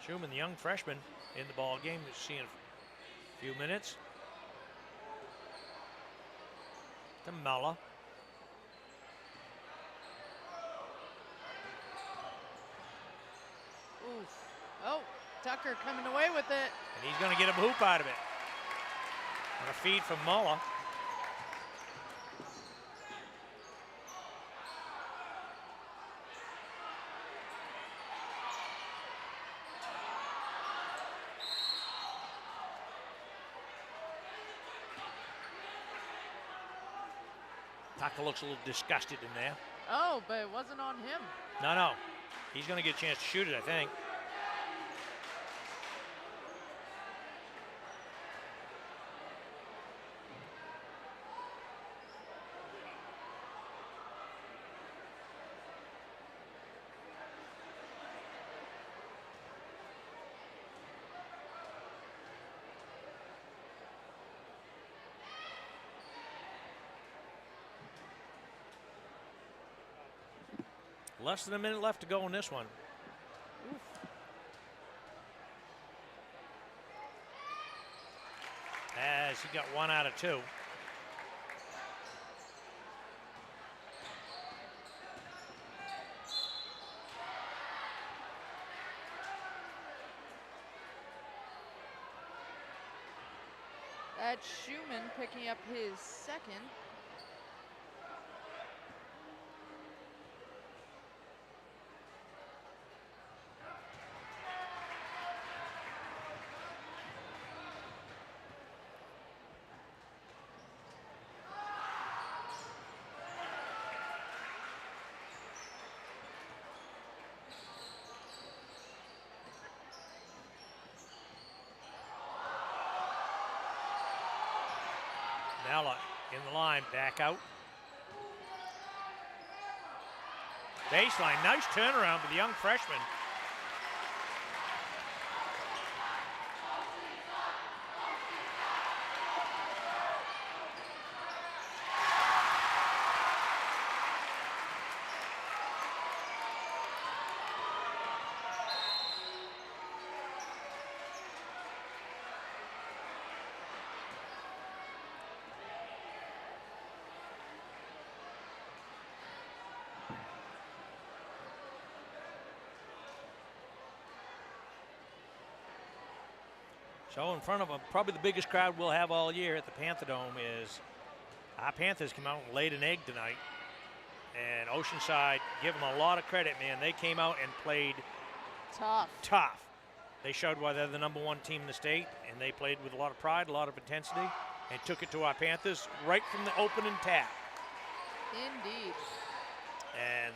Speaker 3: Schumann, the young freshman in the ball game, is seeing a few minutes. To Mella.
Speaker 4: Oof. Oh, Tucker coming away with it.
Speaker 3: And he's going to get a hoop out of it. On a feed from Mulla. Tucker looks a little disgusted in there.
Speaker 4: Oh, but it wasn't on him.
Speaker 3: No. He's going to get a chance to shoot it, I think. Less than a minute left to go in this one. Oof. As he got 1 out of 2.
Speaker 4: That's Schumann picking up his second.
Speaker 3: Nella in the line, back out. Baseline, nice turnaround for the young freshman. So in front of probably the biggest crowd we'll have all year at the Panther Dome is our Panthers came out and laid an egg tonight. And Oceanside, give them a lot of credit, man. They came out and played tough. They showed why they're the #1 team in the state, and they played with a lot of pride, a lot of intensity, and took it to our Panthers right from the opening tap.
Speaker 4: Indeed.
Speaker 3: And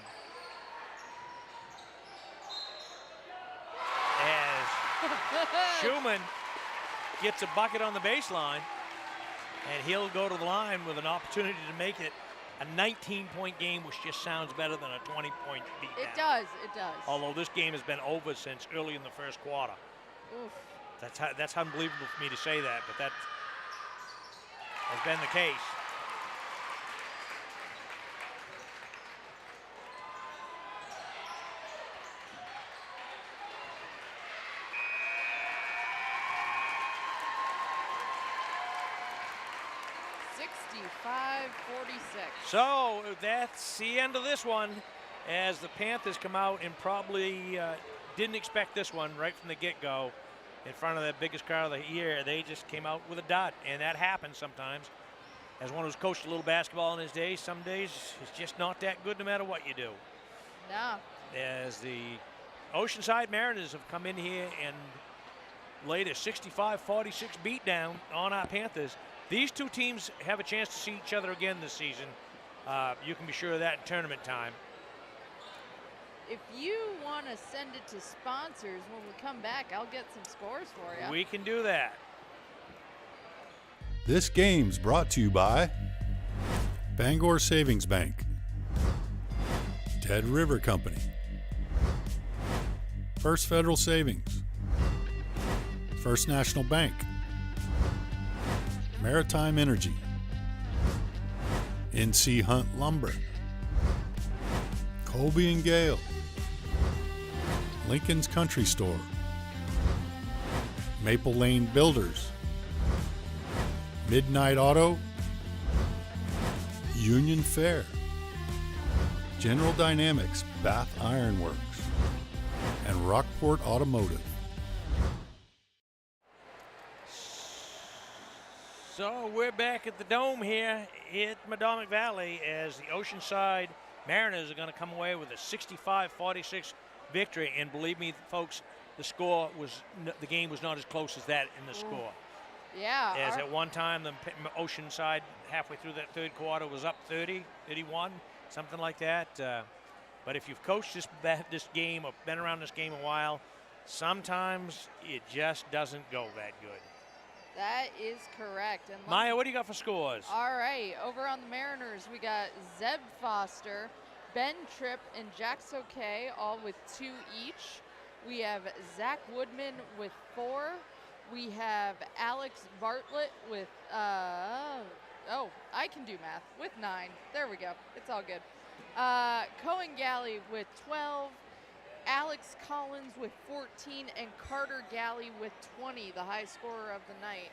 Speaker 3: as Schumann gets a bucket on the baseline, and he'll go to the line with an opportunity to make it a 19-point game, which just sounds better than a 20-point beatdown.
Speaker 4: It does.
Speaker 3: Although this game has been over since early in the first quarter.
Speaker 4: Oof.
Speaker 3: That's unbelievable for me to say that, but that has been the case. So that's the end of this one, as the Panthers come out and probably didn't expect this one right from the get-go. In front of the biggest crowd of the year, they just came out with a dud, and that happens sometimes. As one who's coached a little basketball in his day, some days it's just not that good no matter what you do.
Speaker 4: No.
Speaker 3: As the Oceanside Mariners have come in here and laid a 65-46 beatdown on our Panthers. These two teams have a chance to see each other again this season. You can be sure of that in tournament time.
Speaker 4: If you want to send it to sponsors when we come back, I'll get some scores for you.
Speaker 3: We can do that.
Speaker 13: This game's brought to you by Bangor Savings Bank, Dead River Company, First Federal Savings, First National Bank, Maritime Energy, NC Hunt Lumber, Colby and Gale, Lincoln's Country Store, Maple Lane Builders, Midnight Auto, Union Fair, General Dynamics Bath Iron Works, and Rockport Automotive.
Speaker 3: So we're back at the Dome here at Medomak Valley as the Oceanside Mariners are going to come away with a 65-46 victory. And believe me, folks, the game was not as close as that in the score.
Speaker 4: Yeah.
Speaker 3: As at one time, the Oceanside, halfway through that third quarter, was up 30, 31, something like that. But if you've coached this game or been around this game a while, sometimes it just doesn't go that good.
Speaker 4: That is correct. And
Speaker 3: Maya, what do you got for scores?
Speaker 4: All right, over on the Mariners, we got Zeb Foster, Ben Tripp, and Jack Soke, all with 2 each. We have Zach Woodman with 4. We have Alex Bartlett with, I can do math, with 9. There we go. It's all good. Cohen Galley with 12. Alex Collins with 14, and Carter Galley with 20, the high scorer of the night.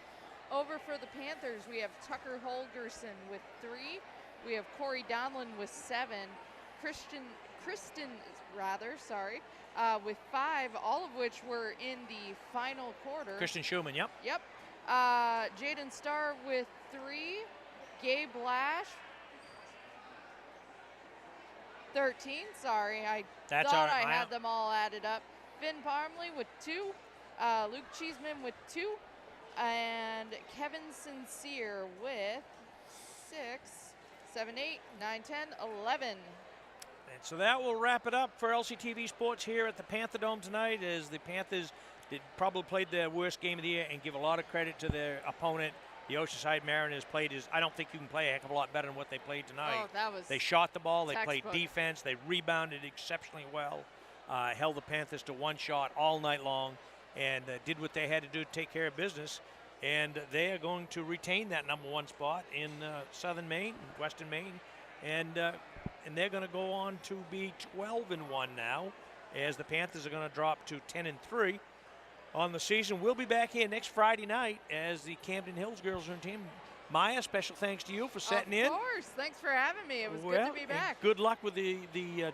Speaker 4: Over for the Panthers, we have Tucker Holgerson with 3. We have Corey Donlin with 7. Kristen, with 5, all of which were in the final quarter.
Speaker 3: Christian Schumann, yep.
Speaker 4: Yep. Jaden Starr with 3. Gabe Lash, 13, sorry. I thought I had them all added up. Finn Parmley with 2. Luke Cheeseman with 2. And Kevin Sincere with 6, 7, 8, 9, 10, 11.
Speaker 3: And so that will wrap it up for LCTV Sports here at the Panther Dome tonight, as the Panthers probably played their worst game of the year, and give a lot of credit to their opponent. The Oceanside Mariners I don't think you can play a heck of a lot better than what they played tonight.
Speaker 4: Oh,
Speaker 3: they shot the ball, they
Speaker 4: textbook.
Speaker 3: played defense, they rebounded exceptionally well, held the Panthers to 1 shot all night long, and did what they had to do to take care of business. And they are going to retain that number 1 spot in southern Maine, western Maine, and they're going to go on to be 12-1 now, as the Panthers are going to drop to 10-3. On the season. We'll be back here next Friday night as the Camden Hills girls are in team. Maya, special thanks to you for setting in.
Speaker 4: Of course. Thanks for having me. It was good to be back.
Speaker 3: Good luck with the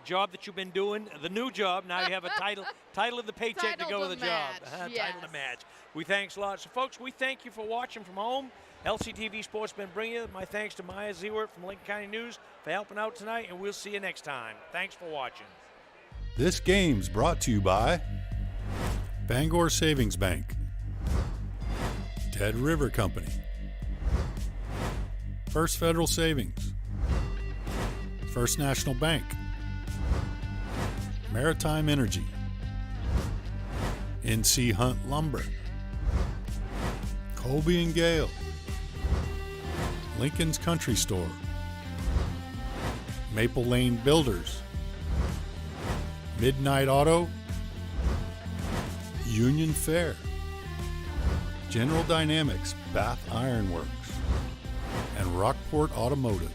Speaker 3: job that you've been doing, the new job. Now you have a title of the paycheck to go with the job.
Speaker 4: Yes.
Speaker 3: Title to match. We thanks a lot. So, folks, we thank you for watching from home. LCTV Sports been bringing you. My thanks to Maya Zewert from Lincoln County News for helping out tonight, and we'll see you next time. Thanks for watching.
Speaker 13: This game's brought to you by Bangor Savings Bank, Dead River Company, First Federal Savings, First National Bank, Maritime Energy, NC Hunt Lumber, Colby and Gale, Lincoln's Country Store, Maple Lane Builders, Midnight Auto, Union Fair, General Dynamics Bath Iron Works, and Rockport Automotive.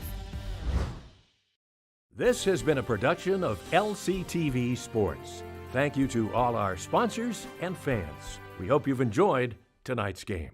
Speaker 1: This has been a production of LCTV Sports. Thank you to all our sponsors and fans. We hope you've enjoyed tonight's game.